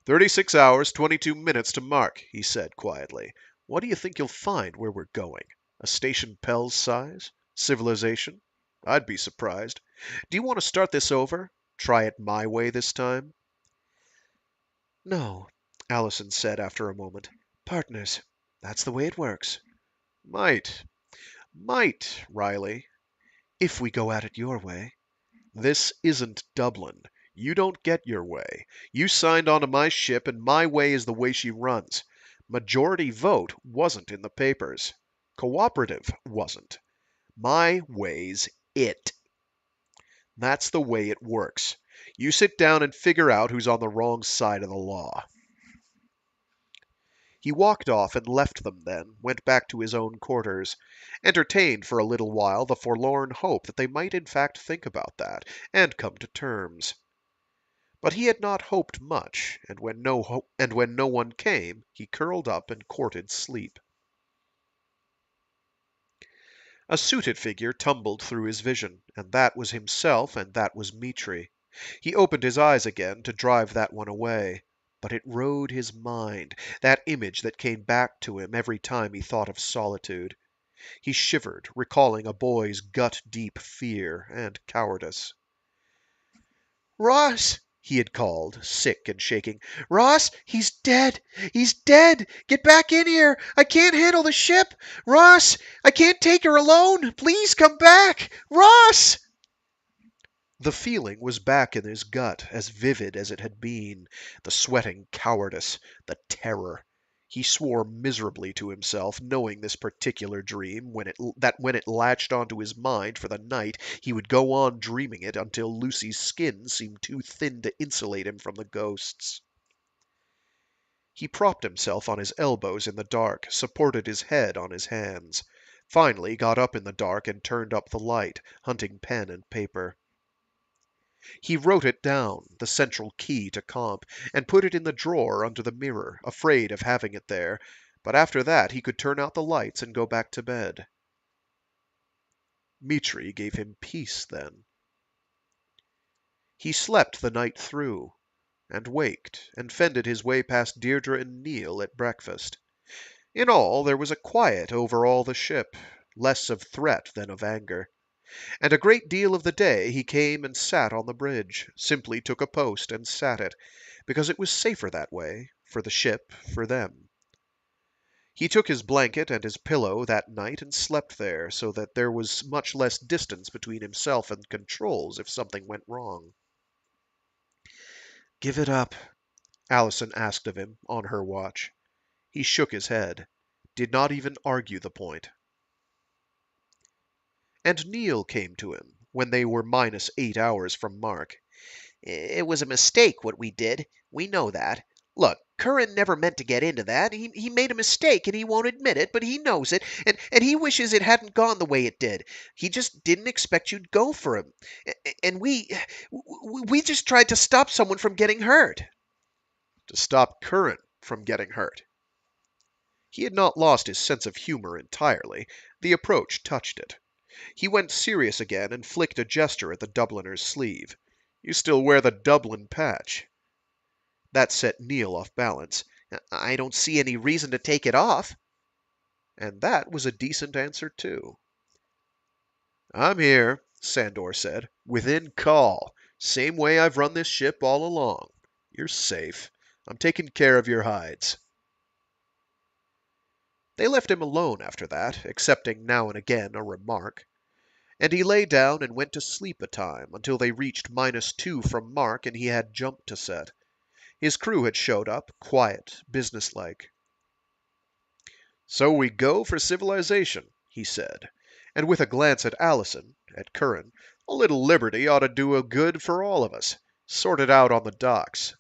36 hours, 22 minutes to mark, he said quietly. What do you think you'll find where we're going? A station Pell's size? Civilization? I'd be surprised. Do you want to start this over? Try it my way this time? No, Allison said after a moment. Partners. That's the way it works. Might, Reilly. If we go at it your way. This isn't Dublin. You don't get your way. You signed onto my ship, and my way is the way she runs. Majority vote wasn't in the papers. Cooperative wasn't. My way's it. That's the way it works. You sit down and figure out who's on the wrong side of the law. He walked off and left them then, went back to his own quarters, entertained for a little while the forlorn hope that they might in fact think about that, and come to terms. But he had not hoped much, and when no one came, he curled up and courted sleep. A suited figure tumbled through his vision, and that was himself, and that was Mitri. He opened his eyes again to drive that one away. But it rode his mind, that image that came back to him every time he thought of solitude. He shivered, recalling a boy's gut-deep fear and cowardice. Ross, He had called, sick and shaking. Ross, he's dead. He's dead. Get back in here. I can't handle the ship. Ross, I can't take her alone. Please come back. Ross! The feeling was back in his gut, as vivid as it had been. The sweating cowardice, the terror. He swore miserably to himself, knowing this particular dream, that when it latched onto his mind for the night, he would go on dreaming it until Lucy's skin seemed too thin to insulate him from the ghosts. He propped himself on his elbows in the dark, supported his head on his hands. Finally got up in the dark and turned up the light, hunting pen and paper. He wrote it down, the central key to comp, and put it in the drawer under the mirror, afraid of having it there, but after that he could turn out the lights and go back to bed. Mitri gave him peace then. He slept the night through, and waked, and fended his way past Deirdre and Neil at breakfast. In all, there was a quiet over all the ship, less of threat than of anger. And a great deal of the day he came and sat on the bridge, simply took a post and sat it, because it was safer that way, for the ship, for them. He took his blanket and his pillow that night and slept there, so that there was much less distance between himself and controls if something went wrong. "Give it up," Allison asked of him, on her watch. He shook his head, did not even argue the point. And Neil came to him, when they were -8 hours from Mark. It was a mistake what we did. We know that. Look, Curran never meant to get into that. He made a mistake and he won't admit it, but he knows it, and he wishes it hadn't gone the way it did. He just didn't expect you'd go for him. And we just tried to stop someone from getting hurt. To stop Curran from getting hurt. He had not lost his sense of humor entirely. The approach touched it. He went serious again and flicked a gesture at the Dubliner's sleeve. "You still wear the Dublin patch." That set Neil off balance. I don't see any reason to take it off. And that was a decent answer, too. "I'm here," Sandor said. "Within call. Same way I've run this ship all along. You're safe. I'm taking care of your hides." They left him alone after that, excepting now and again a remark. And he lay down and went to sleep a time, until they reached -2 from Mark and he had jump to set. His crew had showed up, quiet, businesslike. "So we go for civilization," he said, and with a glance at Allison, at Curran, "a little liberty ought to do a good for all of us. Sort it out on the docks."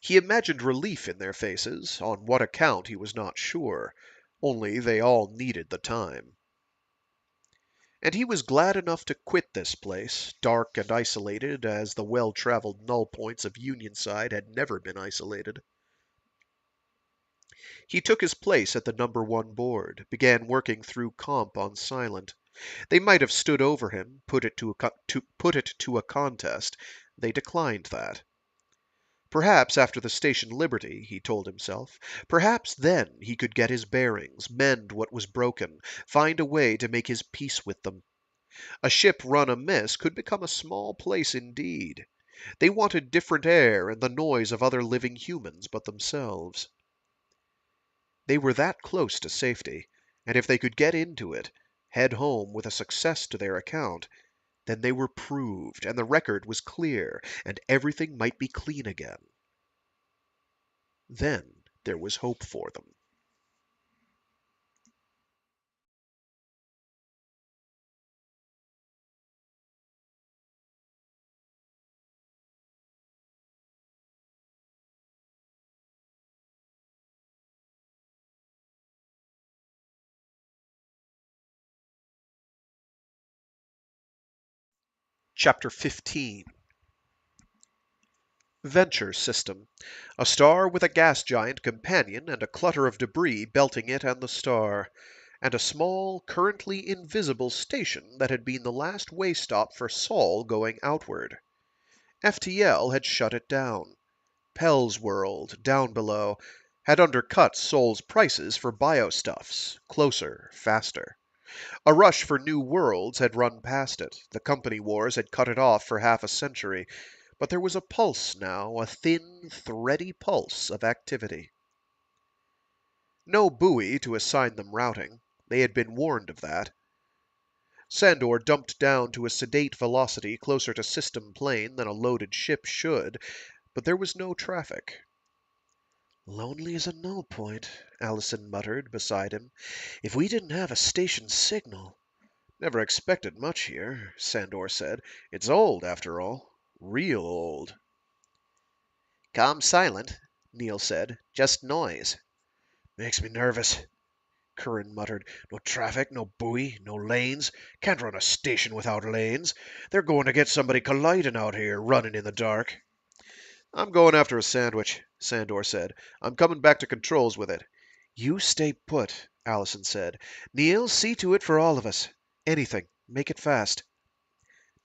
He imagined relief in their faces, on what account he was not sure, only they all needed the time. And he was glad enough to quit this place, dark and isolated as the well-traveled null points of Unionside had never been isolated. He took his place at the number 1 board, began working through comp on silent. They might have stood over him, put it to a contest. They declined that. Perhaps after the Station Liberty, he told himself, perhaps then he could get his bearings, mend what was broken, find a way to make his peace with them. A ship run amiss could become a small place indeed. They wanted different air and the noise of other living humans but themselves. They were that close to safety, and if they could get into it, head home with a success to their account, then they were proved, and the record was clear, and everything might be clean again. Then there was hope for them. Chapter 15. Venture System. A star with a gas giant companion and a clutter of debris belting it and the star. And a small, currently invisible station that had been the last way stop for Sol going outward. FTL had shut it down. Pell's world, down below. had undercut Sol's prices for biostuffs, closer, faster. A rush for new worlds had run past it. The company wars had cut it off for half a century. But there was a pulse now, a thin, thready pulse of activity. No buoy to assign them routing. They had been warned of that. Sandor dumped down to a sedate velocity closer to system plane than a loaded ship should, but there was no traffic. Lonely as a null point, Allison muttered beside him. If we didn't have a station signal. Never expected much here, Sandor said. It's old, after all. Real old. Calm silent, Neil said. Just noise. Makes me nervous, Curran muttered. No traffic, no buoy, no lanes. Can't run a station without lanes. They're going to get somebody colliding out here, running in the dark. I'm going after a sandwich, Sandor said. I'm coming back to controls with it. You stay put, Allison said. Neil, see to it for all of us. Anything. Make it fast.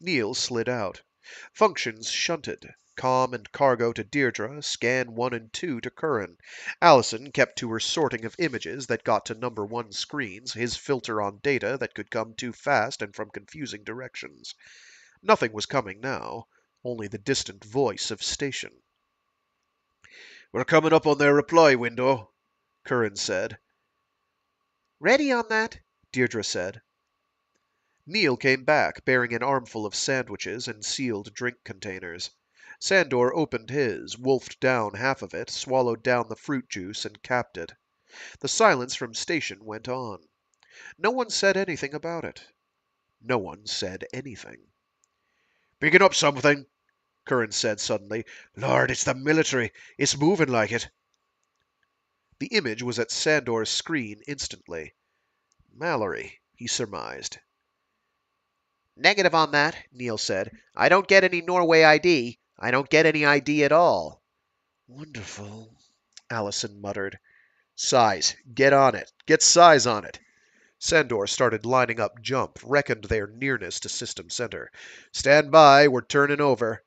Neil slid out. Functions shunted. Comm and cargo to Deirdre, scan 1 and 2 to Curran. Allison kept to her sorting of images that got to number 1 screens, his filter on data that could come too fast and from confusing directions. Nothing was coming now, only the distant voice of station. We're coming up on their reply window, Curran said. Ready on that, Deirdre said. Neil came back, bearing an armful of sandwiches and sealed drink containers. Sandor opened his, wolfed down half of it, swallowed down the fruit juice, and capped it. The silence from station went on. No one said anything about it. No one said anything. Picking up something, Curran said suddenly. Lord, it's the military. It's moving like it. The image was at Sandor's screen instantly. Mallory, he surmised. Negative on that, Neil said. I don't get any Norway ID. I don't get any ID at all. Wonderful, Allison muttered. Size. Get on it. Get size on it. Sandor started lining up jump, reckoned their nearness to system center. Stand by. We're turning over.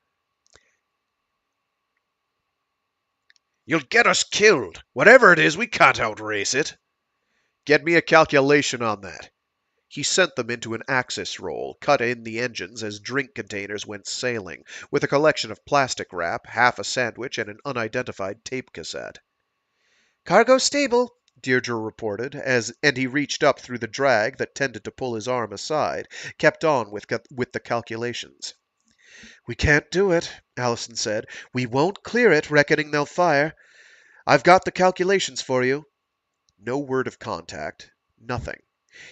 You'll get us killed. Whatever it is, we can't outrace it. Get me a calculation on that. He sent them into an axis roll, cut in the engines as drink containers went sailing, with a collection of plastic wrap, half a sandwich, and an unidentified tape cassette. Cargo stable, Deirdre reported, and he reached up through the drag that tended to pull his arm aside, kept on with the calculations. We can't do it, Allison said. We won't clear it, reckoning they'll fire. I've got the calculations for you. No word of contact. Nothing.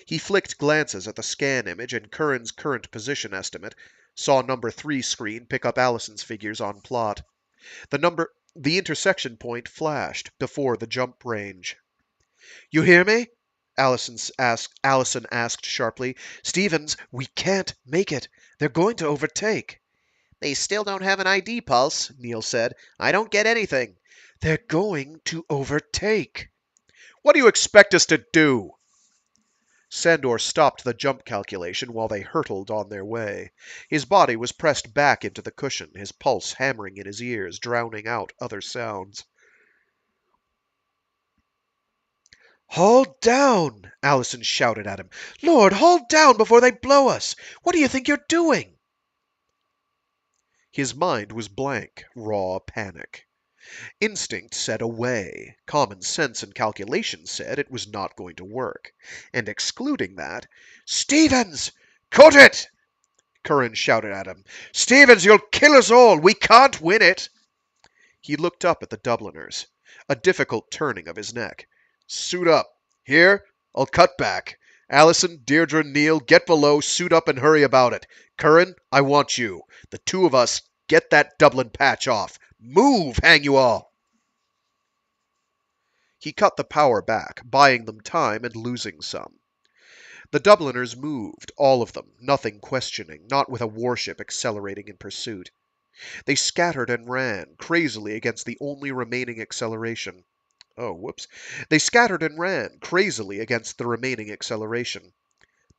He flicked glances at the scan image and Curran's current position estimate, saw number 3 screen pick up Allison's figures on plot. The intersection point flashed before the jump range. You hear me? Allison asked sharply. Stevens, we can't make it. They're going to overtake. They still don't have an ID pulse, Neil said. I don't get anything. They're going to overtake. What do you expect us to do? Sandor stopped the jump calculation while they hurtled on their way. His body was pressed back into the cushion, his pulse hammering in his ears, drowning out other sounds. Haul down! Allison shouted at him. Lord, haul down before they blow us! What do you think you're doing? His mind was blank, raw panic. Instinct said away. Common sense and calculation said it was not going to work. And excluding that, Stevens! Cut it! Curran shouted at him. Stevens, you'll kill us all! We can't win it! He looked up at the Dubliners. A difficult turning of his neck. Suit up. Here, I'll cut back. Allison, Deirdre, Neil, get below, suit up and hurry about it. Curran, I want you. The two of us, get that Dublin patch off. Move, hang you all! He cut the power back, buying them time and losing some. The Dubliners moved, all of them, nothing questioning, not with a warship accelerating in pursuit. They scattered and ran, crazily against the only remaining acceleration. Oh, whoops. They scattered and ran, crazily against the remaining acceleration.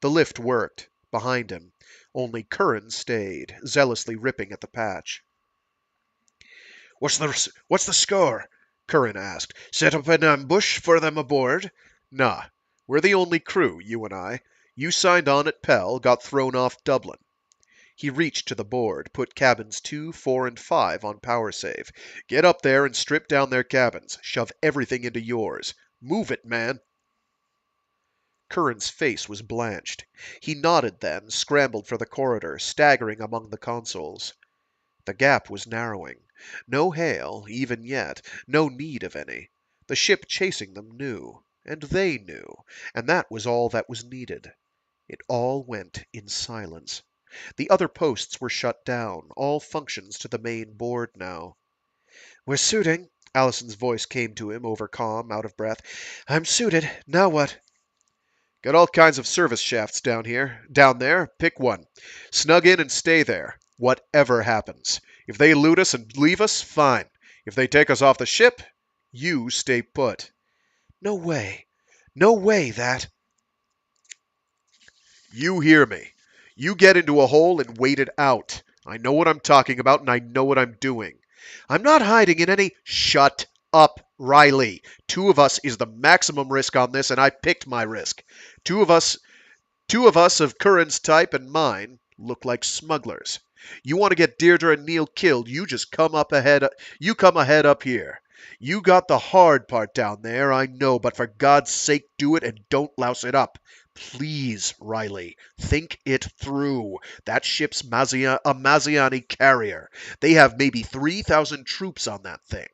The lift worked, behind him. Only Curran stayed, zealously ripping at the patch. What's the score? Curran asked. Set up an ambush for them aboard? Nah. We're the only crew, you and I. You signed on at Pell, got thrown off Dublin. He reached to the board, put cabins 2, 4, and 5 on power save. Get up there and strip down their cabins. Shove everything into yours. Move it, man. Curran's face was blanched. He nodded then, scrambled for the corridor, staggering among the consoles. The gap was narrowing. No hail, even yet, no need of any. The ship chasing them knew, and they knew, and that was all that was needed. It all went in silence. The other posts were shut down, all functions to the main board now. We're suiting, Allison's voice came to him over calm, out of breath. I'm suited. Now what? Got all kinds of service shafts down here. Down there, pick one. Snug in and stay there, whatever happens. If they loot us and leave us, fine. If they take us off the ship, you stay put. No way. No way, that. You hear me. You get into a hole and wait it out. I know what I'm talking about and I know what I'm doing. I'm not hiding in any... Shut up, Reilly. Two of us is the maximum risk on this and I picked my risk. Two of us of Curran's type and mine look like smugglers. You want to get Deirdre and Neil killed, you just come ahead up here. You got the hard part down there, I know, but for God's sake do it and don't louse it up. Please, Reilly, think it through. That ship's a Maziani carrier. They have maybe 3,000 troops on that thing.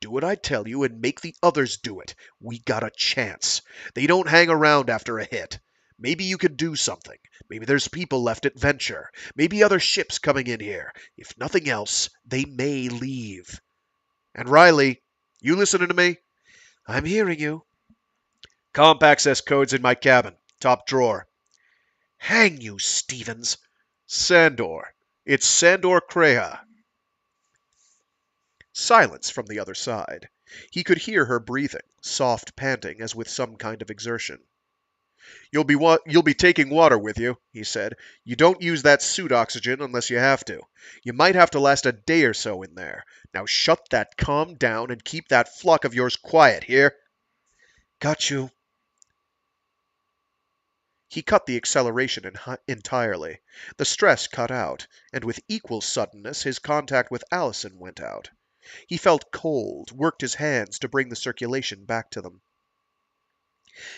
Do what I tell you and make the others do it. We got a chance. They don't hang around after a hit. Maybe you can do something. Maybe there's people left at Venture. Maybe other ships coming in here. If nothing else, they may leave. And Reilly, you listening to me? I'm hearing you. Comp access code's in my cabin. Top drawer. Hang you, Stevens. Sandor. It's Sandor Kreja. Silence from the other side. He could hear her breathing, soft panting as with some kind of exertion. You'll be taking water with you, he said. You don't use that suit oxygen unless you have to. You might have to last a day or so in there. Now shut that calm down and keep that flock of yours quiet, here? Got you. He cut the acceleration entirely. The stress cut out, and with equal suddenness his contact with Allison went out. He felt cold, worked his hands to bring the circulation back to them.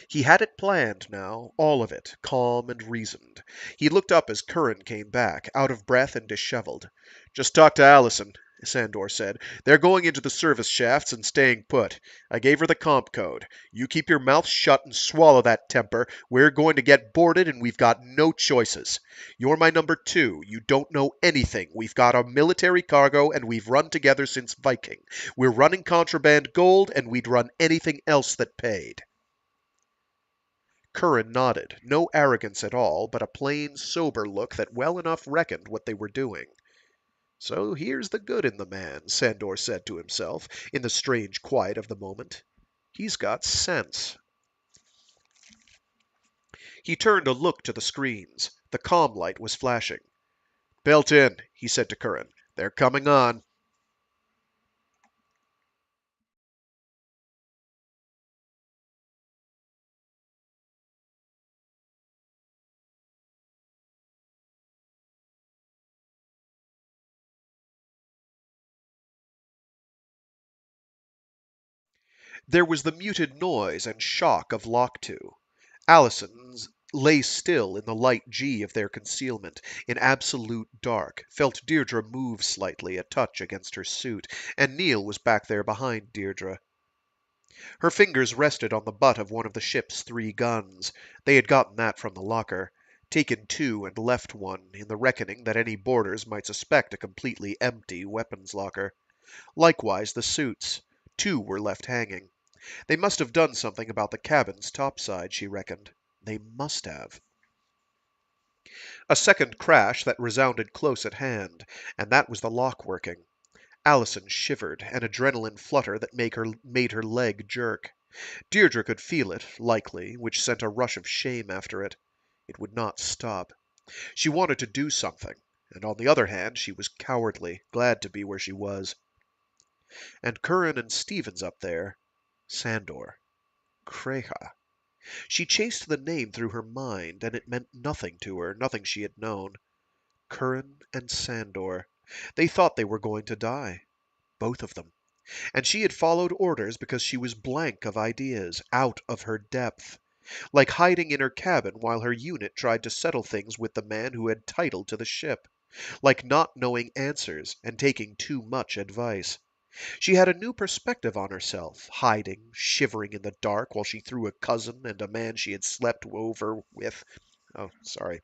He had it planned now, all of it, calm and reasoned. He looked up as Curran came back, out of breath and disheveled. Just talk to Allison, Sandor said. They're going into the service shafts and staying put. I gave her the comp code. You keep your mouth shut and swallow that temper. We're going to get boarded and we've got no choices. You're my number 2. You don't know anything. We've got a military cargo and we've run together since Viking. We're running contraband gold and we'd run anything else that paid. Curran nodded, no arrogance at all, but a plain, sober look that well enough reckoned what they were doing. So here's the good in the man, Sandor said to himself, in the strange quiet of the moment. He's got sense. He turned a look to the screens. The comm light was flashing. Belt in, he said to Curran. They're coming on. There was the muted noise and shock of lock to. Allison's lay still in the light G of their concealment, in absolute dark, felt Deirdre move slightly, a touch against her suit, and Neil was back there behind Deirdre. Her fingers rested on the butt of one of the ship's 3 guns. They had gotten that from the locker. Taken 2 and left one, in the reckoning that any boarders might suspect a completely empty weapons locker. Likewise the suits. 2 were left hanging. They must have done something about the cabin's topside, she reckoned. They must have. A second crash that resounded close at hand, and that was the lock working. Allison shivered, an adrenaline flutter that made her leg jerk. Deirdre could feel it, likely, which sent a rush of shame after it. It would not stop. She wanted to do something, and on the other hand she was cowardly, glad to be where she was. And Curran and Stevens up there, Sandor Kreja. She chased the name through her mind, and it meant nothing to her, nothing she had known. Curran and Sandor. They thought they were going to die, both of them. And she had followed orders because she was blank of ideas, out of her depth. Like hiding in her cabin while her unit tried to settle things with the man who had title to the ship. Like not knowing answers and taking too much advice. She had a new perspective on herself, hiding, shivering in the dark while she threw a cousin and a man she had slept over with. Oh, sorry.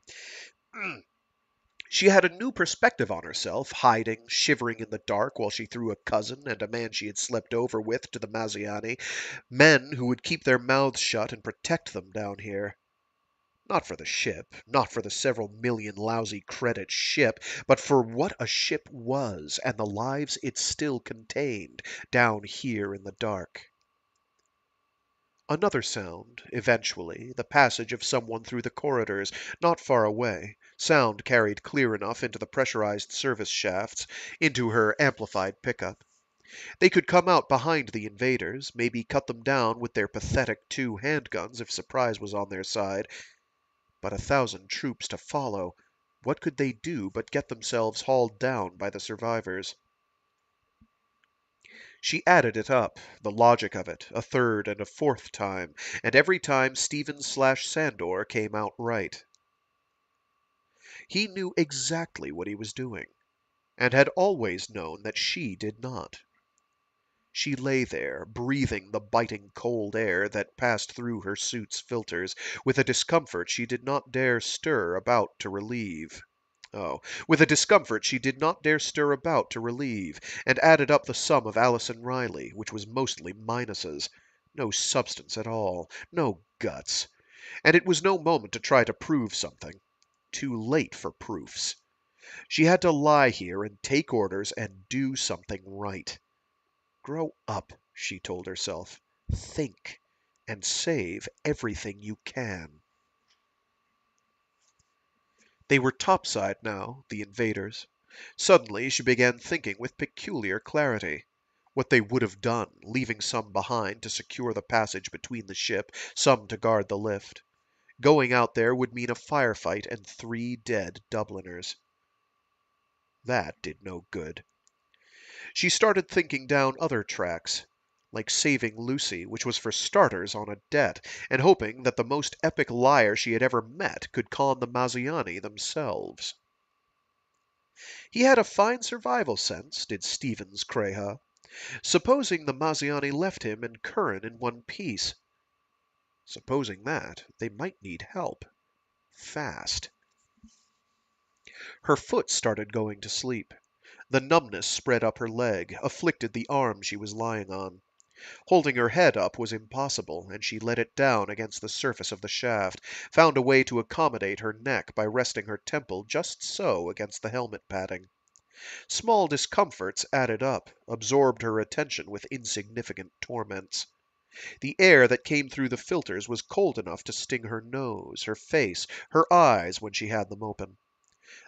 She had a new perspective on herself, hiding, shivering in the dark while she threw a cousin and a man she had slept over with to the Maziani, men who would keep their mouths shut and protect them down here. Not for the ship, not for the several million lousy credit ship, but for what a ship was and the lives it still contained down here in the dark. Another sound, eventually, the passage of someone through the corridors, not far away, sound carried clear enough into the pressurized service shafts, into her amplified pickup. They could come out behind the invaders, maybe cut them down with their pathetic 2 handguns if surprise was on their side. But 1,000 troops to follow. What could they do but get themselves hauled down by the survivors? She added it up, the logic of it, a third and a fourth time, and every time Stevens/Sandor came out right. He knew exactly what he was doing, and had always known that she did not. She lay there, breathing the biting cold air that passed through her suit's filters, with a discomfort she did not dare stir about to relieve. With a discomfort she did not dare stir about to relieve, and added up the sum of Allison Reilly, which was mostly minuses. No substance at all, no guts. And it was no moment to try to prove something. Too late for proofs. She had to lie here and take orders and do something right. Grow up, she told herself. Think, and save everything you can. They were topside now, the invaders. Suddenly she began thinking with peculiar clarity. What they would have done, leaving some behind to secure the passage between the ship, some to guard the lift. Going out there would mean a firefight and 3 dead Dubliners. That did no good. She started thinking down other tracks, like saving Lucy, which was for starters on a debt, and hoping that the most epic liar she had ever met could con the Maziani themselves. He had a fine survival sense, did Stevens Kreja. Supposing the Maziani left him and Curran in one piece. Supposing that, they might need help. Fast. Her foot started going to sleep. The numbness spread up her leg, afflicted the arm she was lying on. Holding her head up was impossible, and she let it down against the surface of the shaft, found a way to accommodate her neck by resting her temple just so against the helmet padding. Small discomforts added up, absorbed her attention with insignificant torments. The air that came through the filters was cold enough to sting her nose, her face, her eyes when she had them open.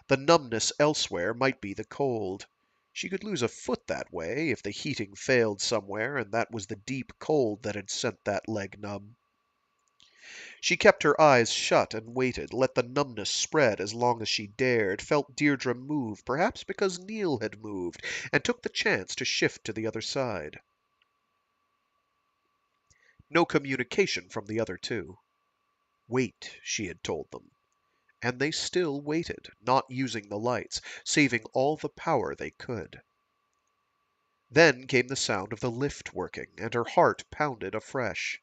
The numbness elsewhere might be the cold. She could lose a foot that way if the heating failed somewhere, and that was the deep cold that had sent that leg numb. She kept her eyes shut and waited, let the numbness spread as long as she dared, felt Deirdre move, perhaps because Neil had moved, and took the chance to shift to the other side. No communication from the other 2. Wait, she had told them. And they still waited, not using the lights, saving all the power they could. Then came the sound of the lift working, and her heart pounded afresh.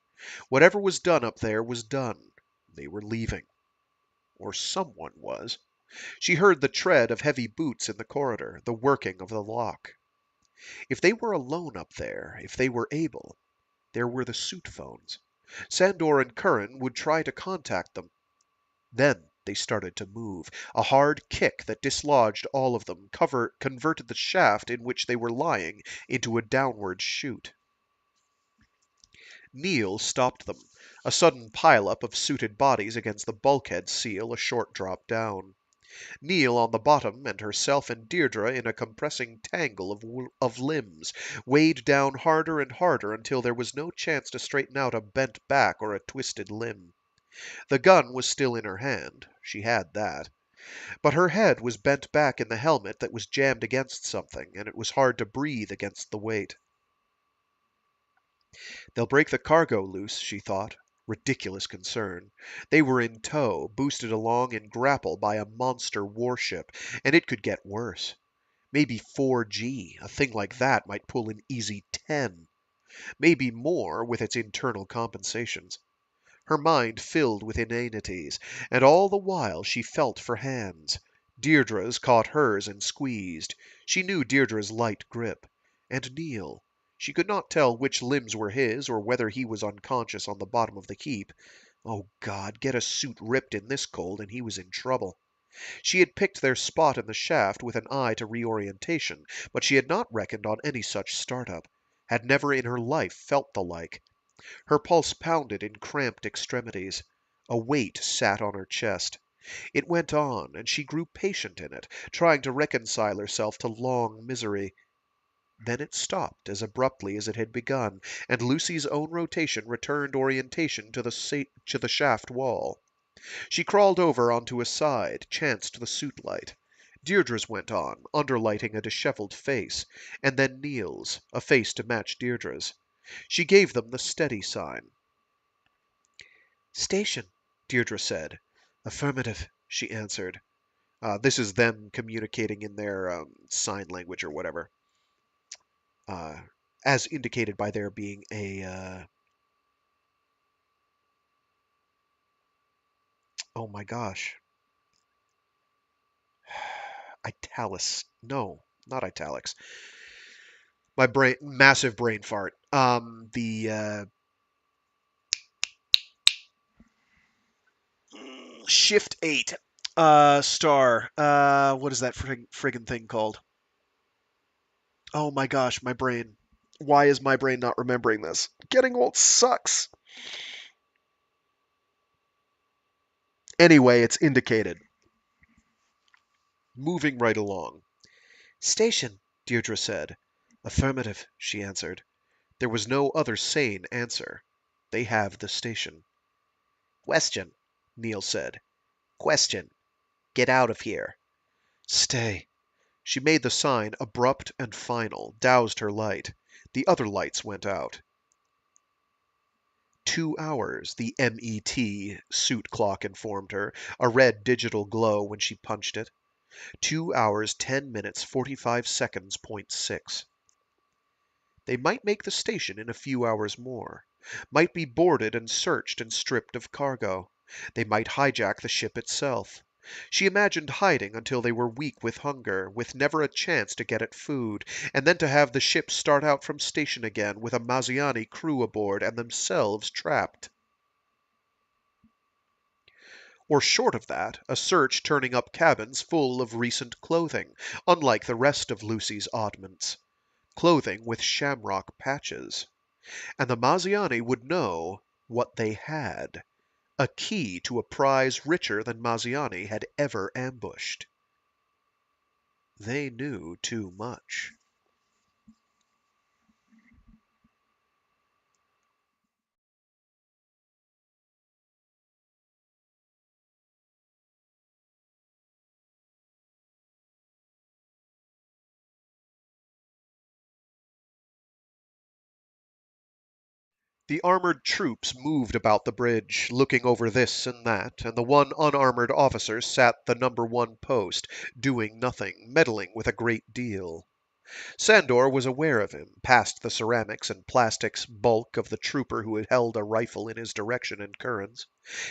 Whatever was done up there was done. They were leaving. Or someone was. She heard the tread of heavy boots in the corridor, the working of the lock. If they were alone up there, if they were able, there were the suit phones. Sandor and Curran would try to contact them. Then they started to move. A hard kick that dislodged all of them, converted the shaft in which they were lying into a downward chute. Neil stopped them, a sudden pile-up of suited bodies against the bulkhead seal a short drop down. Neil on the bottom, and herself and Deirdre in a compressing tangle of limbs, weighed down harder and harder until there was no chance to straighten out a bent back or a twisted limb. The gun was still in her hand. She had that. But her head was bent back in the helmet that was jammed against something, and it was hard to breathe against the weight. They'll break the cargo loose, she thought. Ridiculous concern. They were in tow, boosted along in grapple by a monster warship, and it could get worse. Maybe 4G, a thing like that might pull an easy 10. Maybe more with its internal compensations. Her mind filled with inanities, and all the while she felt for hands. Deirdre's caught hers and squeezed. She knew Deirdre's light grip. And Neil. She could not tell which limbs were his or whether he was unconscious on the bottom of the heap. Oh, God, get a suit ripped in this cold and he was in trouble. She had picked their spot in the shaft with an eye to reorientation, but she had not reckoned on any such startup, had never in her life felt the like. Her pulse pounded in cramped extremities. A weight sat on her chest. It went on, and she grew patient in it, trying to reconcile herself to long misery. Then it stopped as abruptly as it had begun, and Lucy's own rotation returned orientation to the shaft wall. She crawled over onto a side, chanced the suit light. Deirdre's went on, underlighting a disheveled face, and then Neil's, a face to match Deirdre's. She gave them the steady sign. "Station," Deirdre said. "Affirmative," she answered. This is them communicating in their sign language or whatever. As indicated by there being a... oh my gosh. Italics. No, not italics. My brain, massive brain fart. The Shift 8 star. What is that friggin' thing called? Oh my gosh, my brain. Why is my brain not remembering this? Getting old sucks. Anyway, it's indicated. Moving right along. "Station," Deirdre said. "Affirmative," she answered. There was no other sane answer. They have the station. "Question," Neil said. "Question. Get out of here." "Stay." She made the sign abrupt and final, doused her light. The other lights went out. 2 hours, the MET suit clock informed her, a red digital glow when she punched it. 2 hours, 10 minutes, 45 seconds, .6. They might make the station in a few hours more. Might be boarded and searched and stripped of cargo. They might hijack the ship itself. She imagined hiding until they were weak with hunger, with never a chance to get at food, and then to have the ship start out from station again with a Maziani crew aboard and themselves trapped. Or short of that, a search turning up cabins full of recent clothing, unlike the rest of Lucy's oddments. Clothing with shamrock patches. And the Maziani would know what they had. A key to a prize richer than Maziani had ever ambushed. They knew too much. The armored troops moved about the bridge, looking over this and that, and the one unarmored officer sat the number 1 post, doing nothing, meddling with a great deal. Sandor was aware of him, past the ceramics and plastics bulk of the trooper who had held a rifle in his direction in Curran's.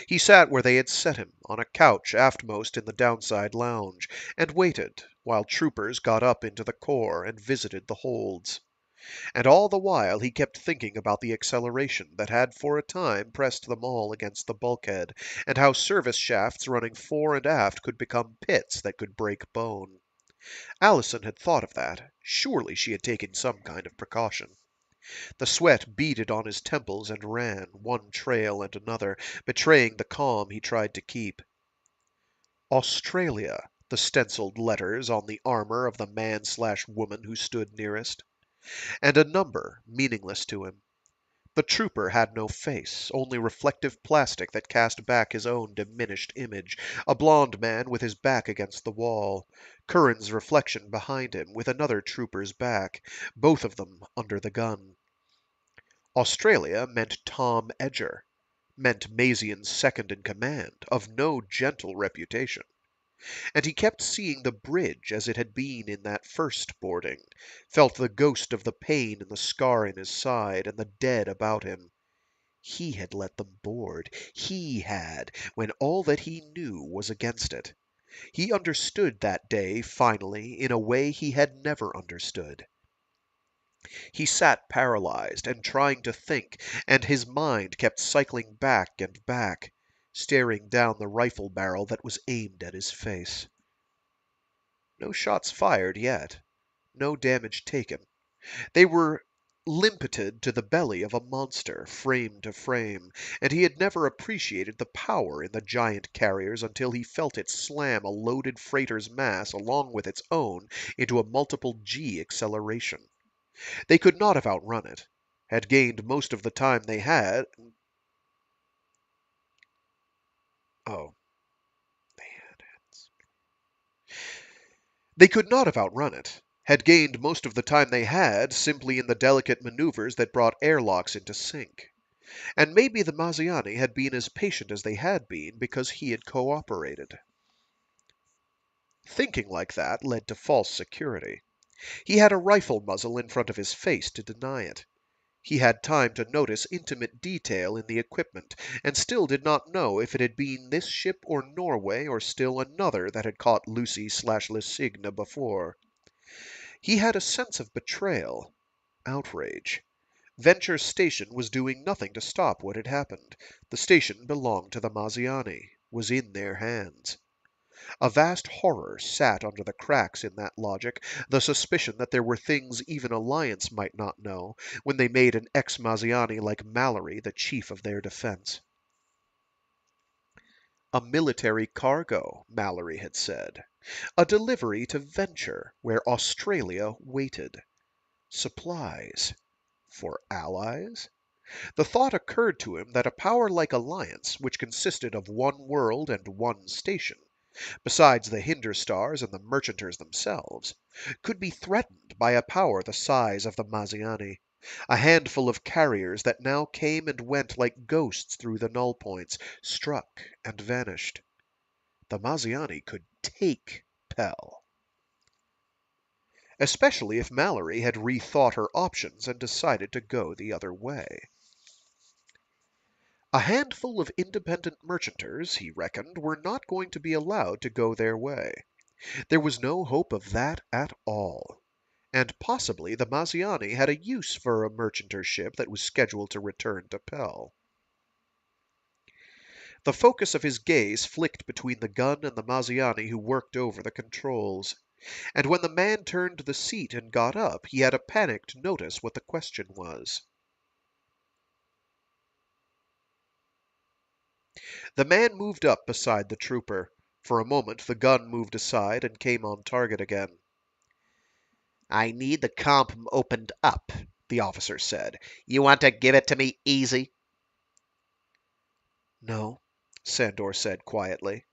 He sat where they had set him, on a couch aftmost in the downside lounge, and waited, while troopers got up into the core and visited the holds. And all the while he kept thinking about the acceleration that had for a time pressed them all against the bulkhead, and how service shafts running fore and aft could become pits that could break bone. Allison had thought of that. Surely she had taken some kind of precaution. The sweat beaded on his temples and ran, one trail and another, betraying the calm he tried to keep. Australia, the stenciled letters on the armor of the man/woman who stood nearest, and a number meaningless to him. The trooper had no face, only reflective plastic that cast back his own diminished image, a blond man with his back against the wall, Curran's reflection behind him with another trooper's back, both of them under the gun. Australia meant Tom Edger, meant Mazian's second in command, of no gentle reputation. And he kept seeing the bridge as it had been in that first boarding, felt the ghost of the pain and the scar in his side, and the dead about him. He had let them board. He had, when all that he knew was against it. He understood that day, finally, in a way he had never understood. He sat paralyzed and trying to think, and his mind kept cycling back and back, staring down the rifle barrel that was aimed at his face. No shots fired yet. No damage taken. They were limpeted to the belly of a monster, frame to frame, and he had never appreciated the power in the giant carriers until he felt it slam a loaded freighter's mass along with its own into a multiple G acceleration. They could not have outrun it, had gained most of the time they had. Oh, they could not have outrun it, had gained most of the time they had simply in the delicate maneuvers that brought airlocks into sync. And maybe the Maziani had been as patient as they had been because he had cooperated. Thinking like that led to false security. He had a rifle muzzle in front of his face to deny it. He had time to notice intimate detail in the equipment, and still did not know if it had been this ship or Norway or still another that had caught Lucy/Le Cygne before. He had a sense of betrayal, outrage. Venture Station was doing nothing to stop what had happened. The station belonged to the Maziani, was in their hands. A vast horror sat under the cracks in that logic, the suspicion that there were things even Alliance might not know, when they made an ex-Maziani like Mallory the chief of their defense. A military cargo, Mallory had said. A delivery to Venture, where Australia waited. Supplies. For allies? The thought occurred to him that a power like Alliance, which consisted of one world and one station, besides the Hinderstars and the Merchanters themselves, could be threatened by a power the size of the Maziani, a handful of carriers that now came and went like ghosts through the null points, struck and vanished. The Maziani could take Pell. Especially if Mallory had rethought her options and decided to go the other way. A handful of independent merchanters, he reckoned, were not going to be allowed to go their way. There was no hope of that at all. And possibly the Maziani had a use for a merchanter ship that was scheduled to return to Pell. The focus of his gaze flicked between the gun and the Maziani who worked over the controls. And when the man turned the seat and got up, he had a panicked notice what the question was. The man moved up beside the trooper. For a moment the gun moved aside and came on target again. I need the comp opened up, the officer said. You want to give it to me easy? No, Sandor said quietly,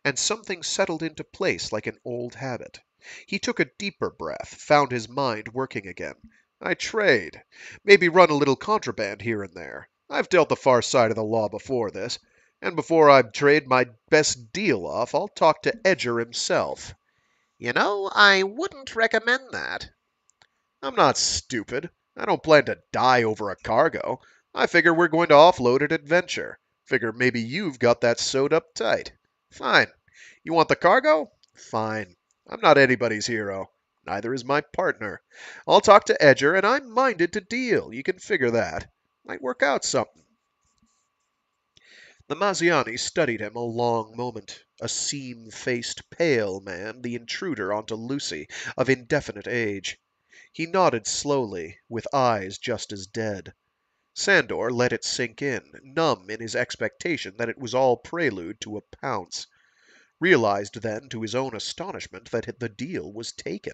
and something settled into place like an old habit. He took a deeper breath, found his mind working again. I trade. Maybe run a little contraband here and there. I've dealt the far side of the law before this. And before I trade my best deal off, I'll talk to Edger himself. You know, I wouldn't recommend that. I'm not stupid. I don't plan to die over a cargo. I figure we're going to offload it at Venture. Figure maybe you've got that sewed up tight. Fine. You want the cargo? Fine. I'm not anybody's hero. Neither is my partner. I'll talk to Edger, and I'm minded to deal. You can figure that. Might work out something. The Maziani studied him a long moment, a seam-faced, pale man, the intruder onto Lucy, of indefinite age. He nodded slowly, with eyes just as dead. Sandor let it sink in, numb in his expectation that it was all prelude to a pounce. realized then to his own astonishment that the deal was taken.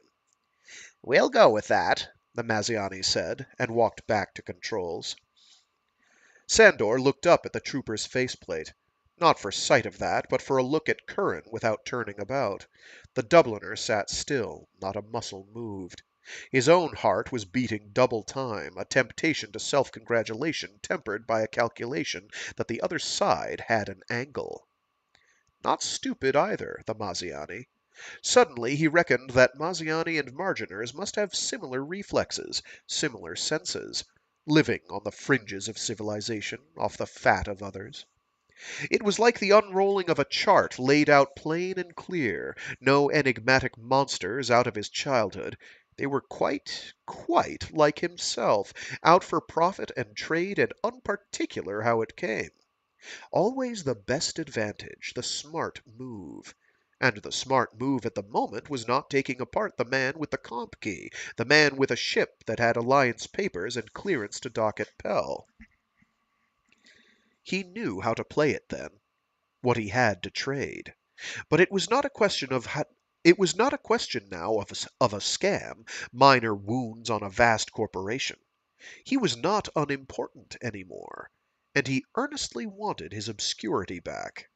We'll go with that, The Maziani said, and walked back to controls. Sandor looked up at the trooper's faceplate. Not for sight of that, but for a look at Curran without turning about. The Dubliner sat still, not a muscle moved. His own heart was beating double time, a temptation to self-congratulation tempered by a calculation that the other side had an angle. Not stupid either, the Maziani. Suddenly he reckoned that Maziani and Marginers must have similar reflexes, similar senses, living on the fringes of civilization, off the fat of others. It was like the unrolling of a chart laid out plain and clear, no enigmatic monsters out of his childhood. They were quite like himself, out for profit and trade and unparticular how it came. Always the best advantage, the smart move. And the smart move at the moment was not taking apart the man with the comp key, the man with a ship that had alliance papers and clearance to dock at Pell. He knew how to play it then, what he had to trade. But it was not a question of it was not a question now of a scam, minor wounds on a vast corporation. He was not unimportant any more, and he earnestly wanted his obscurity back.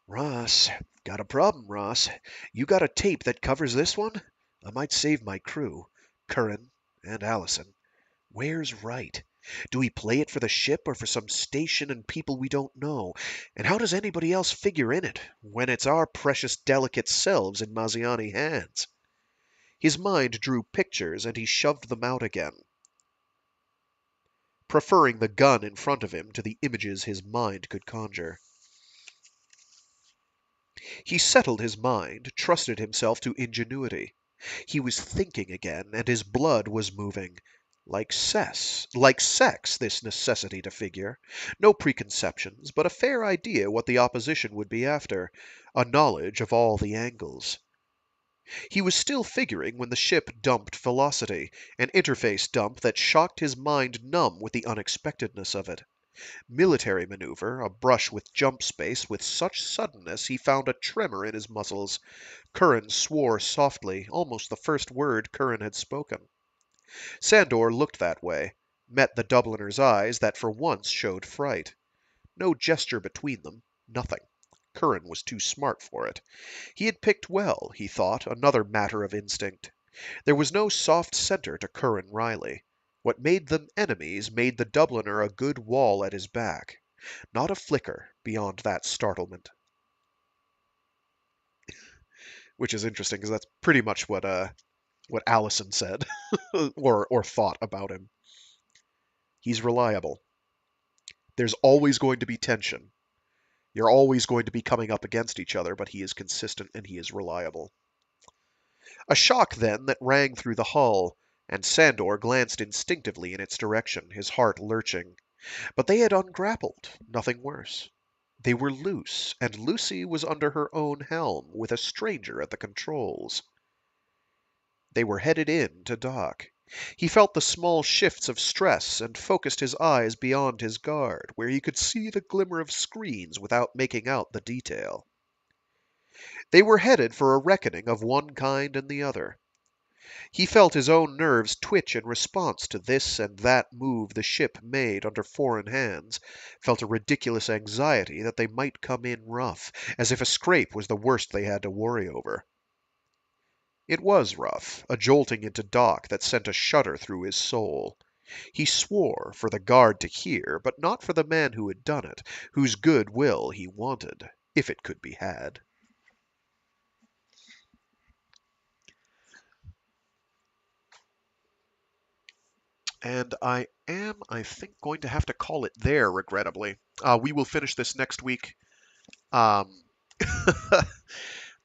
Ross, got a problem, Ross. You got a tape that covers this one? I might save my crew, Curran and Allison. Where's right? Do we play it for the ship or for some station and people we don't know? And how does anybody else figure in it when it's our precious delicate selves in Maziani hands? His mind drew pictures and he shoved them out again, preferring the gun in front of him to the images his mind could conjure. He settled his mind, trusted himself to ingenuity. He was thinking again, and his blood was moving. Like sex, this necessity to figure. No preconceptions, but a fair idea what the opposition would be after. A knowledge of all the angles. He was still figuring when the ship dumped velocity, an interface dump that shocked his mind numb with the unexpectedness of it. Military maneuver, a brush with jump space, with such suddenness he found a tremor in his muscles. Curran swore softly, almost the first word Curran had spoken. Sandor looked that way, met the Dubliner's eyes that for once showed fright. No gesture between them, nothing. Curran was too smart for it. He had picked well, he thought, another matter of instinct. There was no soft center to Curran Reilly. What made them enemies made the Dubliner a good wall at his back. Not a flicker beyond that startlement. Which is interesting because that's pretty much what Allison said or thought about him. He's reliable. There's always going to be tension. You're always going to be coming up against each other, but he is consistent and he is reliable. A shock then that rang through the hull, and Sandor glanced instinctively in its direction, his heart lurching. But they had ungrappled, nothing worse. They were loose, and Lucy was under her own helm, with a stranger at the controls. They were headed in to dock. He felt the small shifts of stress and focused his eyes beyond his guard, where he could see the glimmer of screens without making out the detail. They were headed for a reckoning of one kind and the other. He felt his own nerves twitch in response to this and that move the ship made under foreign hands, felt a ridiculous anxiety that they might come in rough, as if a scrape was the worst they had to worry over. It was rough, a jolting into dock that sent a shudder through his soul. He swore for the guard to hear, but not for the man who had done it, whose good will he wanted, if it could be had. And I am, I think, going to have to call it there, regrettably. We will finish this next week. Um,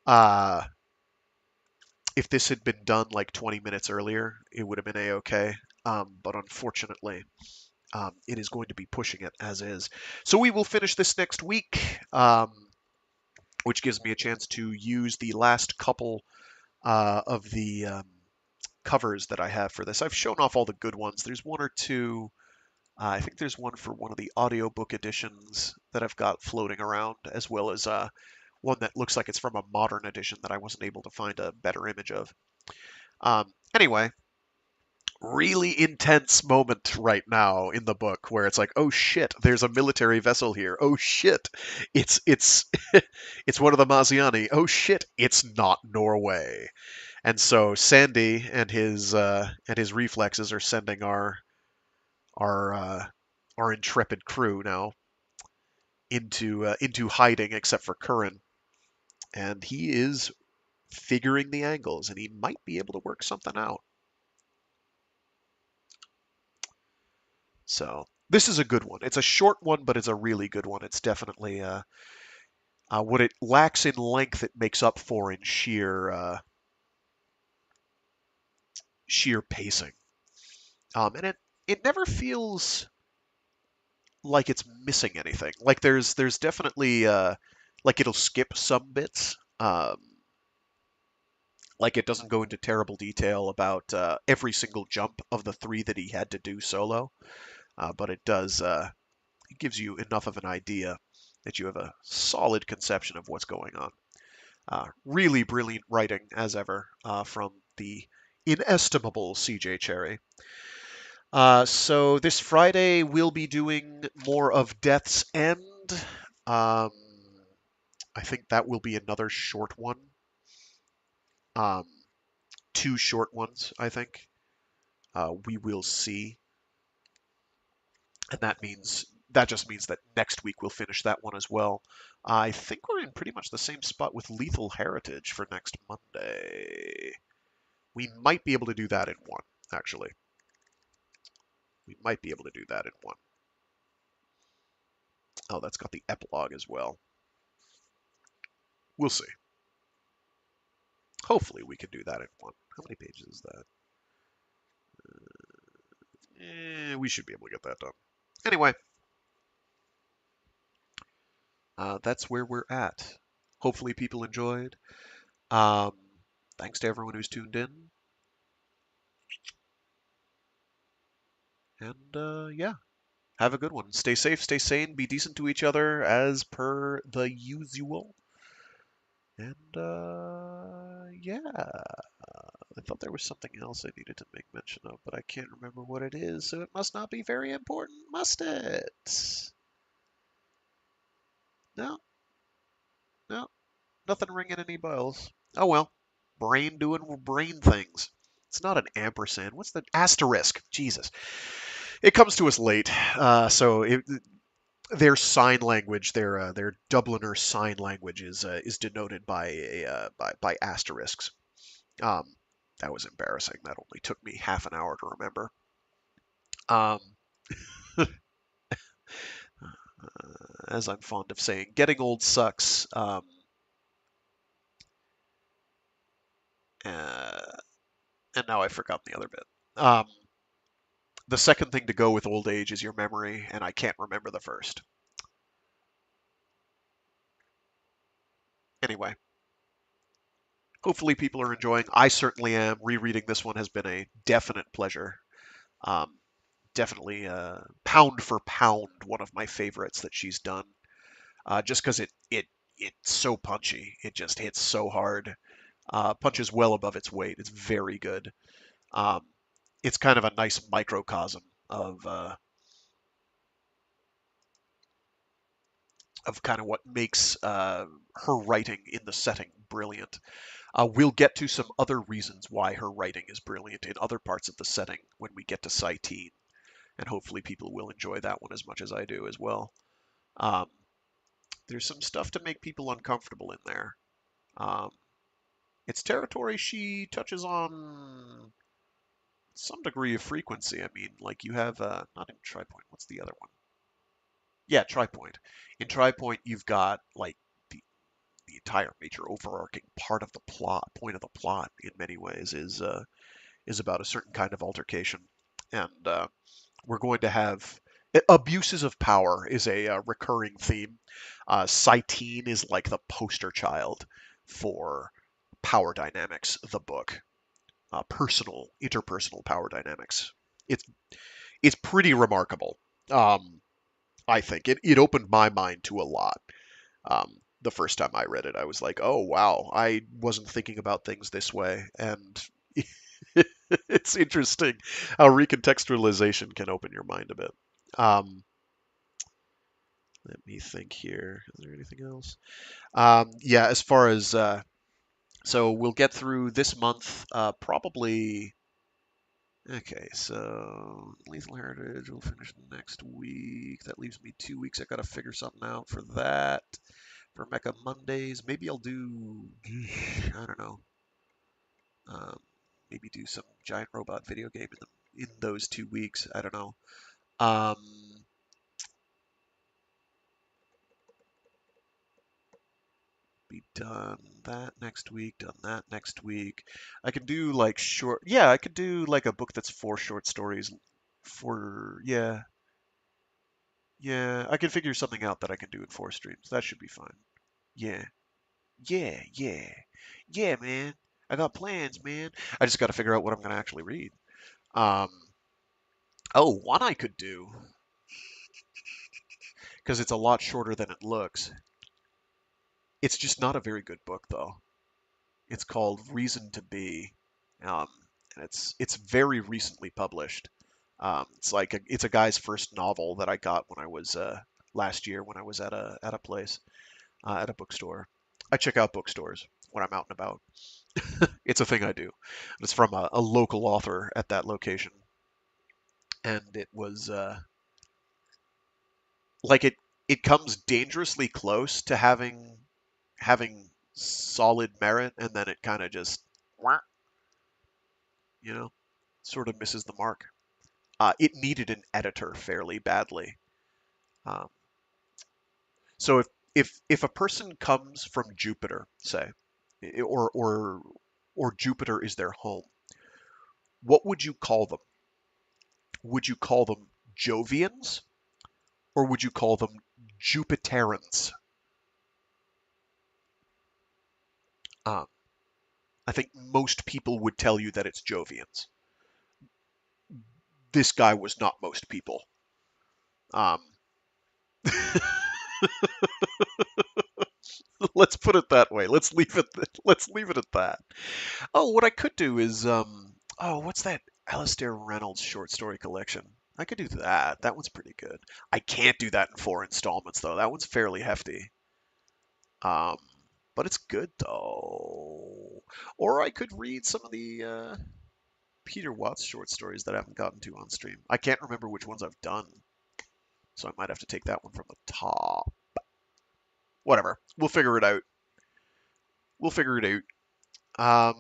uh, if this had been done like 20 minutes earlier, it would have been a-okay. But unfortunately, it is going to be pushing it as is. So we will finish this next week, which gives me a chance to use the last couple of the covers that I have for this. I've shown off all the good ones. There's one or two. I think there's one for one of the audiobook editions that I've got floating around, as well as one that looks like it's from a modern edition that I wasn't able to find a better image of. Anyway, really intense moment right now in the book where it's like, oh shit, there's a military vessel here. Oh shit, it's it's one of the Maziani. Oh shit, it's not Norway. And so Sandy and his reflexes are sending our our intrepid crew now into hiding, except for Curran, and he is figuring the angles, and he might be able to work something out. So this is a good one. It's a short one, but it's a really good one. It's definitely what it lacks in length, it makes up for in sheer pacing. And it never feels like it's missing anything. Like there's definitely like it'll skip some bits. Like it doesn't go into terrible detail about every single jump of the 3 that he had to do solo, but it does. It gives you enough of an idea that you have a solid conception of what's going on. Really brilliant writing, as ever, from the inestimable CJ Cherry. So this Friday we'll be doing more of Death's End. Um, I think that will be another short one. Um, 2 short ones, I think. We will see. And that just means that next week we'll finish that one as well. I think we're in pretty much the same spot with Lethal Heritage for next Monday. We might be able to do that in one, actually. We might be able to do that in one. Oh, that's got the epilogue as well. We'll see. Hopefully we can do that in one. How many pages is that? We should be able to get that done. Anyway, that's where we're at. Hopefully people enjoyed. Um, thanks to everyone who's tuned in. And yeah, have a good one. Stay safe, stay sane, be decent to each other as per the usual. And yeah, I thought there was something else I needed to make mention of, but I can't remember what it is, so it must not be very important, must it? No, no, nothing ringing any bells. Oh well, brain doing brain things. It's not an ampersand. What's the asterisk? Jesus. It comes to us late, so their sign language, their Dubliner sign language is denoted by by asterisks. Um, that was embarrassing. That only took me half an hour to remember. Um, as I'm fond of saying, getting old sucks. And now I've forgotten the other bit. The second thing to go with old age is your memory, and I can't remember the first. Anyway, hopefully people are enjoying. I certainly am. Rereading this one has been a definite pleasure. Um, Definitely pound for pound one of my favorites that she's done. Just because it's so punchy, it just hits so hard. Punches well above its weight. It's very good. Um, it's kind of a nice microcosm of kind of what makes her writing in the setting brilliant. We'll get to some other reasons why her writing is brilliant in other parts of the setting when we get to Citeen, and hopefully people will enjoy that one as much as I do as well. Um, there's some stuff to make people uncomfortable in there. Um, it's territory she touches on some degree of frequency. I mean, like you have not in Tripoint. What's the other one? Yeah, Tripoint. In Tripoint, you've got like the entire major overarching part of the point of the plot in many ways is about a certain kind of altercation, and we're going to have abuses of power is a recurring theme. Citeen is like the poster child for power dynamics. The book, interpersonal power dynamics. It's it's pretty remarkable. I think it opened my mind to a lot. the first time I read it. I was like, oh wow, I wasn't thinking about things this way, and it's interesting how recontextualization can open your mind a bit. Um, Let me think here. Is there anything else? Yeah, as far as so we'll get through this month, probably. Okay, so Lethal Heritage will finish next week. That leaves me 2 weeks. I gotta figure something out for that. For Mecha Mondays, maybe I'll do. I don't know. Um, Maybe do some giant robot video game in those 2 weeks. I don't know. Um, be done that next week, done that next week. I could do like short, yeah, I could do like a book that's 4 short stories for, yeah, yeah, I can figure something out that I can do in 4 streams. That should be fine. Yeah, yeah, yeah, man. I got plans, man. I just got to figure out what I'm going to actually read. Um, oh, one I could do, because it's a lot shorter than it looks. It's just not a very good book, though. It's called Reason to Be, um, and it's very recently published. It's a guy's first novel that I got when I was last year when I was at a place at a bookstore. I check out bookstores when I'm out and about. It's a thing I do. It's from a local author at that location, and it was like it comes dangerously close to having solid merit, and then it kind of just you know sort of misses the mark. It needed an editor fairly badly. Um, so if a person comes from Jupiter, say, or Jupiter is their home, what would you call them? Would you call them Jovians or would you call them Jupiterians? Um, I think most people would tell you that it's Jovians. This guy was not most people. Um, let's put it that way. Let's leave it at that. Oh, what I could do is oh, what's that Alastair Reynolds short story collection? I could do that. That one's pretty good. I can't do that in 4 installments though. That one's fairly hefty. Um, but it's good though. Or I could read some of the Peter Watts short stories that I haven't gotten to on stream. I can't remember which ones I've done, so I might have to take that one from the top. Whatever. We'll figure it out. We'll figure it out.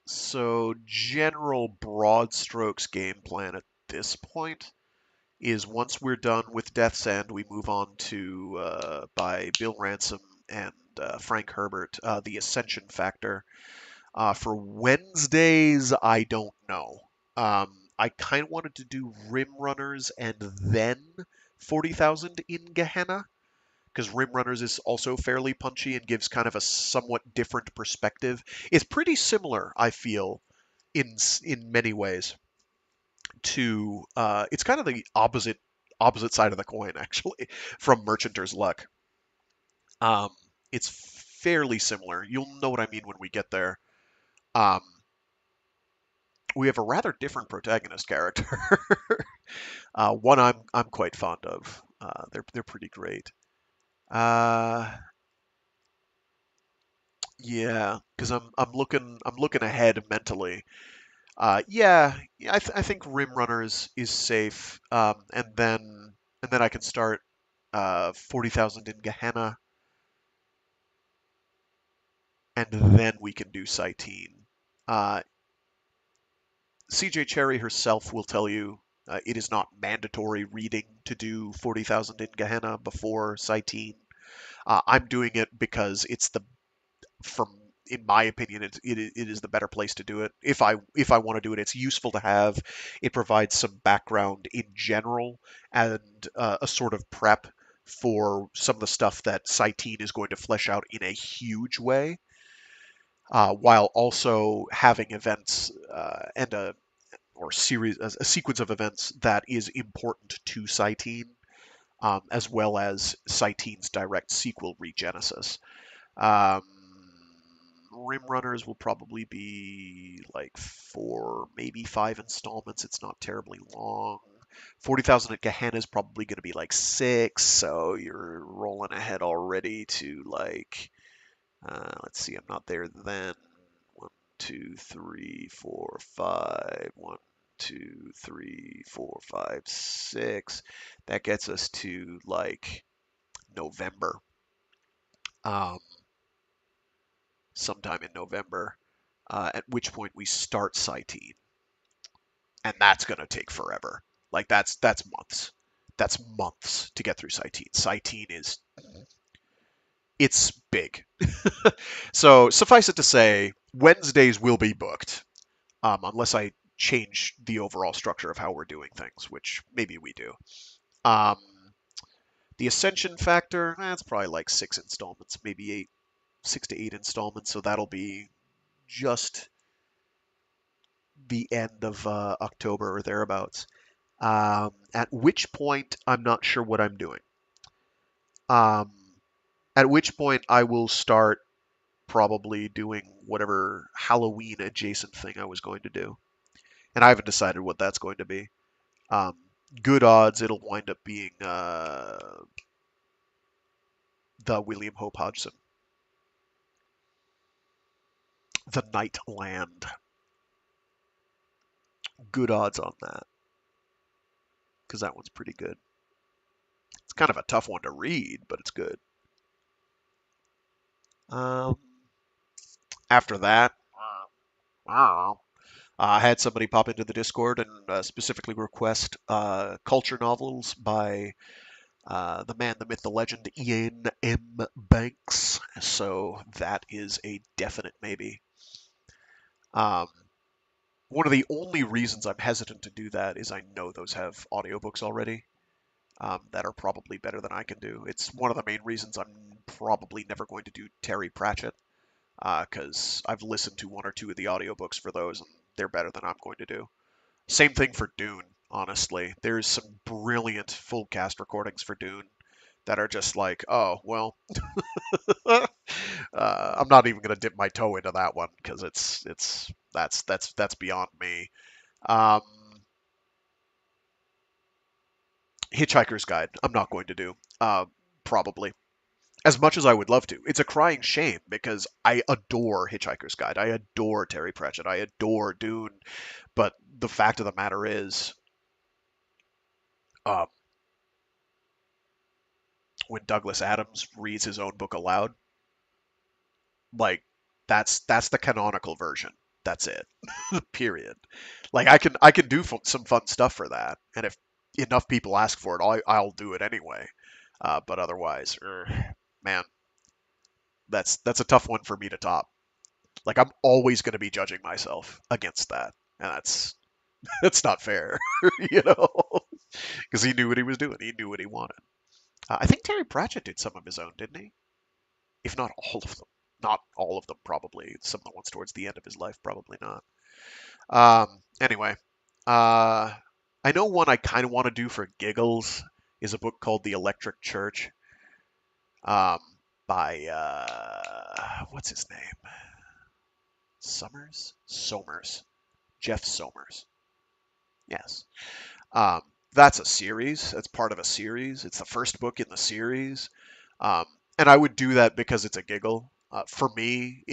So general broad strokes game plan at this point is once we're done with Death's End, we move on to by Bill Ransom and Frank Herbert, The Ascension Factor. For Wednesdays, I don't know. I kind of wanted to do Rim Runners and then 40,000 in Gehenna, because Rim Runners is also fairly punchy and gives kind of a somewhat different perspective. It's pretty similar, I feel, in many ways to it's kind of the opposite side of the coin actually from Merchanter's Luck. Um, it's fairly similar. You'll know what I mean when we get there. Um, we have a rather different protagonist character. One I'm quite fond of. They're pretty great. Uh, yeah, because I'm looking ahead mentally. Yeah, I think Rim Runners is safe, and then I can start 40,000 in Gehenna, and then we can do Citeen. Uh, CJ Cherry herself will tell you it is not mandatory reading to do 40,000 in Gehenna before Citeen. I'm doing it because it's the from in my opinion, it is the better place to do it. If I want to do it, it's useful to have. It provides some background in general and a sort of prep for some of the stuff that Citeen is going to flesh out in a huge way, while also having events and a sequence of events that is important to Citeen. as well as Cyteen's direct sequel, Regenesis. Um, Rim Runners will probably be like 4, maybe 5 installments. It's not terribly long. 40,000 at Gehenna is probably going to be like 6, so you're rolling ahead already to like, let's see, I'm not there then. 1, 2, 3, 4, 5. 1, 2, 3, 4, 5, 6. That gets us to like November. Um, Sometime in November, at which point we start Cyteen, and that's going to take forever. Like that's months. That's months to get through Cyteen. Cyteen is it's big. So suffice it to say, Wednesdays will be booked, unless I change the overall structure of how we're doing things, which maybe we do. Um, the Ascension factor, that's probably like 6 installments, maybe 8, 6 to 8 installments. So that'll be just the end of October or thereabouts. At which point, I'm not sure what I'm doing. Um, at which point, I will start probably doing whatever Halloween adjacent thing I was going to do. And I haven't decided what that's going to be. Um, Good odds it'll wind up being the William Hope Hodgson. The Night Land. Good odds on that. Because that one's pretty good. It's kind of a tough one to read, but it's good. Um, After that, I don't know. I had somebody pop into the Discord and specifically request culture novels by the man, the myth, the legend, Ian M. Banks. So that is a definite maybe. Um, One of the only reasons I'm hesitant to do that is I know those have audiobooks already that are probably better than I can do. It's one of the main reasons I'm probably never going to do Terry Pratchett, because I've listened to 1 or 2 of the audiobooks for those, and they're better than I'm going to do. Same thing for Dune, honestly. There's some brilliant full cast recordings for Dune that are just like, oh, well, I'm not even going to dip my toe into that one because that's beyond me. Um, Hitchhiker's Guide, I'm not going to do, probably. As much as I would love to. It's a crying shame because I adore Hitchhiker's Guide. I adore Terry Pratchett. I adore Dune. But the fact of the matter is, um, when Douglas Adams reads his own book aloud, like that's the canonical version. That's it. Period. Like I can do some fun stuff for that, and if enough people ask for it, I'll do it anyway. But otherwise, man, that's a tough one for me to top. Like I'm always going to be judging myself against that, and that's not fair, you know, because he knew what he was doing. He knew what he wanted. I think Terry Pratchett did some of his own, didn't he? If not all of them. Not all of them, probably. Some of the ones towards the end of his life, probably not. Anyway, uh, I know one I kind of want to do for giggles is a book called The Electric Church, um, by what's his name? Somers, Jeff Somers. Yes. Um, that's a series. That's part of a series. It's the first book in the series, um, and I would do that because it's a giggle. For me,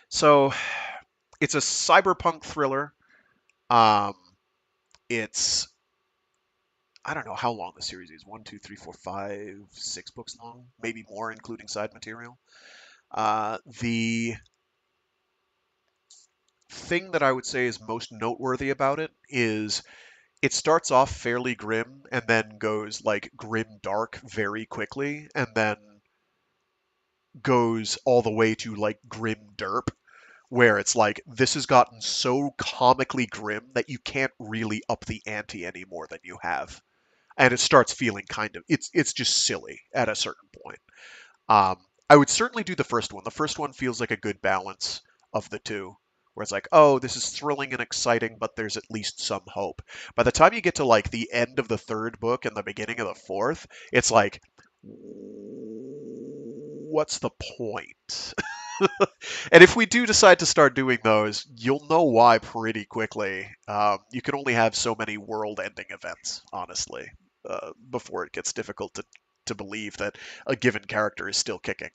so it's a cyberpunk thriller. Um, it's I don't know how long the series is. 1, 2, 3, 4, 5, 6 books long, maybe more, including side material. The thing that I would say is most noteworthy about it is it starts off fairly grim and then goes like grim dark very quickly and then goes all the way to like grim derp where it's like this has gotten so comically grim that you can't really up the ante any more than you have, and it starts feeling kind of it's just silly at a certain point. um, I would certainly do the first one. The first one feels like a good balance of the two, where it's like, oh, this is thrilling and exciting, but there's at least some hope. By the time you get to like the end of the third book and the beginning of the fourth, it's like, what's the point? And if we do decide to start doing those, you'll know why pretty quickly. You can only have so many world-ending events, honestly, before it gets difficult to believe that a given character is still kicking.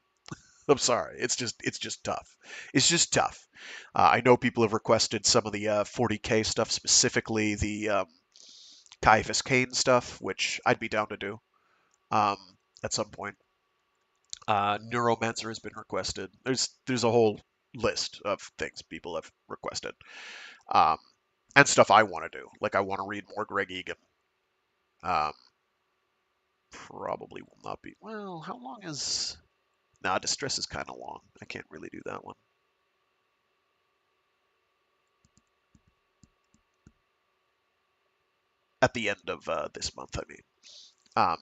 I'm sorry, it's just tough. It's just tough. I know people have requested some of the 40K stuff, specifically the Caiaphas Cain stuff, which I'd be down to do um, at some point. Neuromancer has been requested. There's a whole list of things people have requested, um, and stuff I want to do. Like I want to read more Greg Egan. Um, Probably will not be. Well, how long is? Nah, Distress is kind of long. I can't really do that one. At the end of this month, I mean. Um,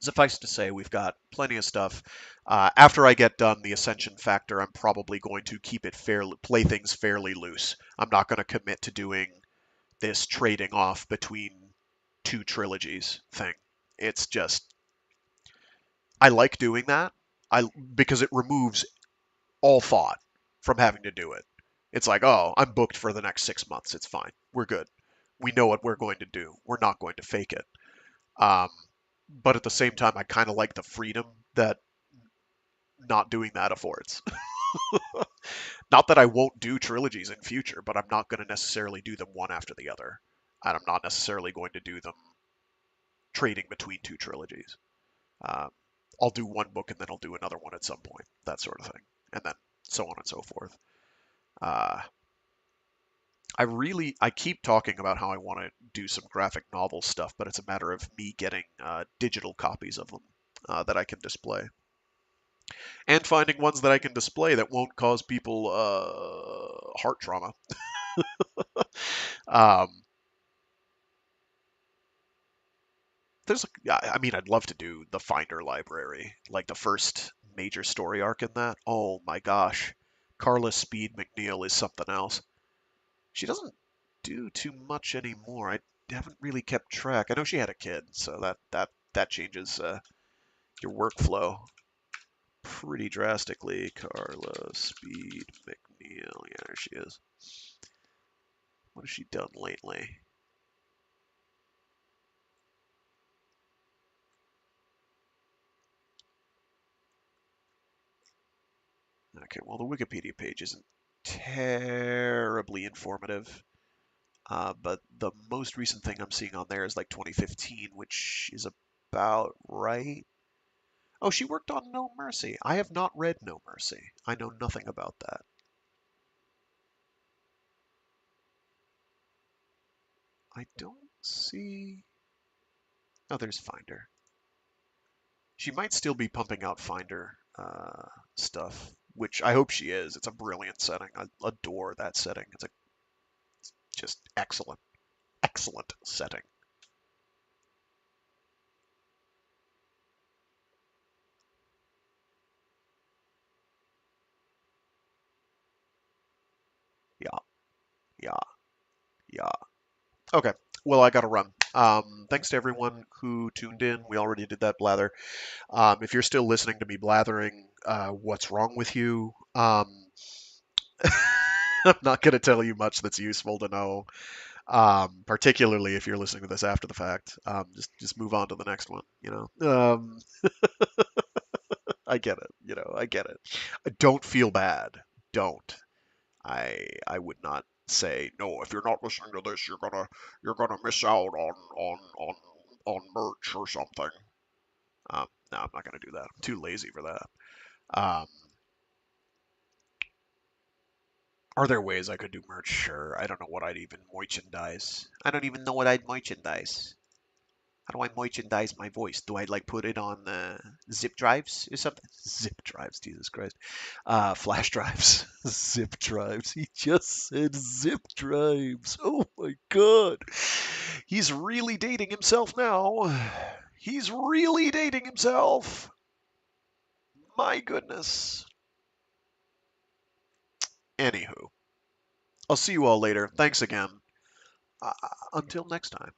Suffice to say, we've got plenty of stuff. After I get done the Ascension Factor, I'm probably going to keep it play things fairly loose. I'm not going to commit to doing this trading off between two trilogies thing. It's just I like doing that. Because it removes all thought from having to do it. It's like, oh, I'm booked for the next 6 months. It's fine. We're good. We know what we're going to do. We're not going to fake it. Um, but at the same time, I kind of like the freedom that not doing that affords. Not that I won't do trilogies in future, but I'm not going to necessarily do them one after the other. And I'm not necessarily going to do them trading between two trilogies. Um, I'll do one book and then I'll do another one at some point, that sort of thing. And then so on and so forth. Uh, I keep talking about how I want to do some graphic novel stuff, but it's a matter of me getting digital copies of them that I can display. And finding ones that I can display that won't cause people heart trauma. um, I mean, I'd love to do the Finder library, like the first major story arc in that. Oh my gosh, Carla Speed McNeil is something else. She doesn't do too much anymore. I haven't really kept track. I know she had a kid, so that changes your workflow pretty drastically. Carla Speed McNeil, yeah, there she is. What has she done lately? Okay, well, the Wikipedia page isn't terribly informative, but the most recent thing I'm seeing on there is like 2015, which is about right. Oh, she worked on No Mercy. I have not read No Mercy. I know nothing about that. I don't see. Oh, there's Finder. She might still be pumping out Finder stuff, which I hope she is. It's a brilliant setting. I adore that setting. It's a just excellent, excellent setting. Yeah, yeah, yeah. Okay. Well, I gotta run. Thanks to everyone who tuned in. We already did that blather. If you're still listening to me blathering, what's wrong with you? I'm not gonna tell you much that's useful to know. Particularly if you're listening to this after the fact. Just move on to the next one. I get it. I get it. Don't feel bad. Don't. I would not say no. If you're not listening to this, you're gonna miss out on merch or something. No, I'm not gonna do that. I'm too lazy for that. Um, are there ways I could do merch? Sure. I don't know what I'd even merchandise. I don't even know what I'd merchandise. How do I merchandise my voice? Do I like put it on zip drives or something? Zip drives, Jesus Christ. Flash drives. Zip drives. He just said zip drives. Oh my God. He's really dating himself now. He's really dating himself. My goodness. Anywho, I'll see you all later. Thanks again. Uh, until next time.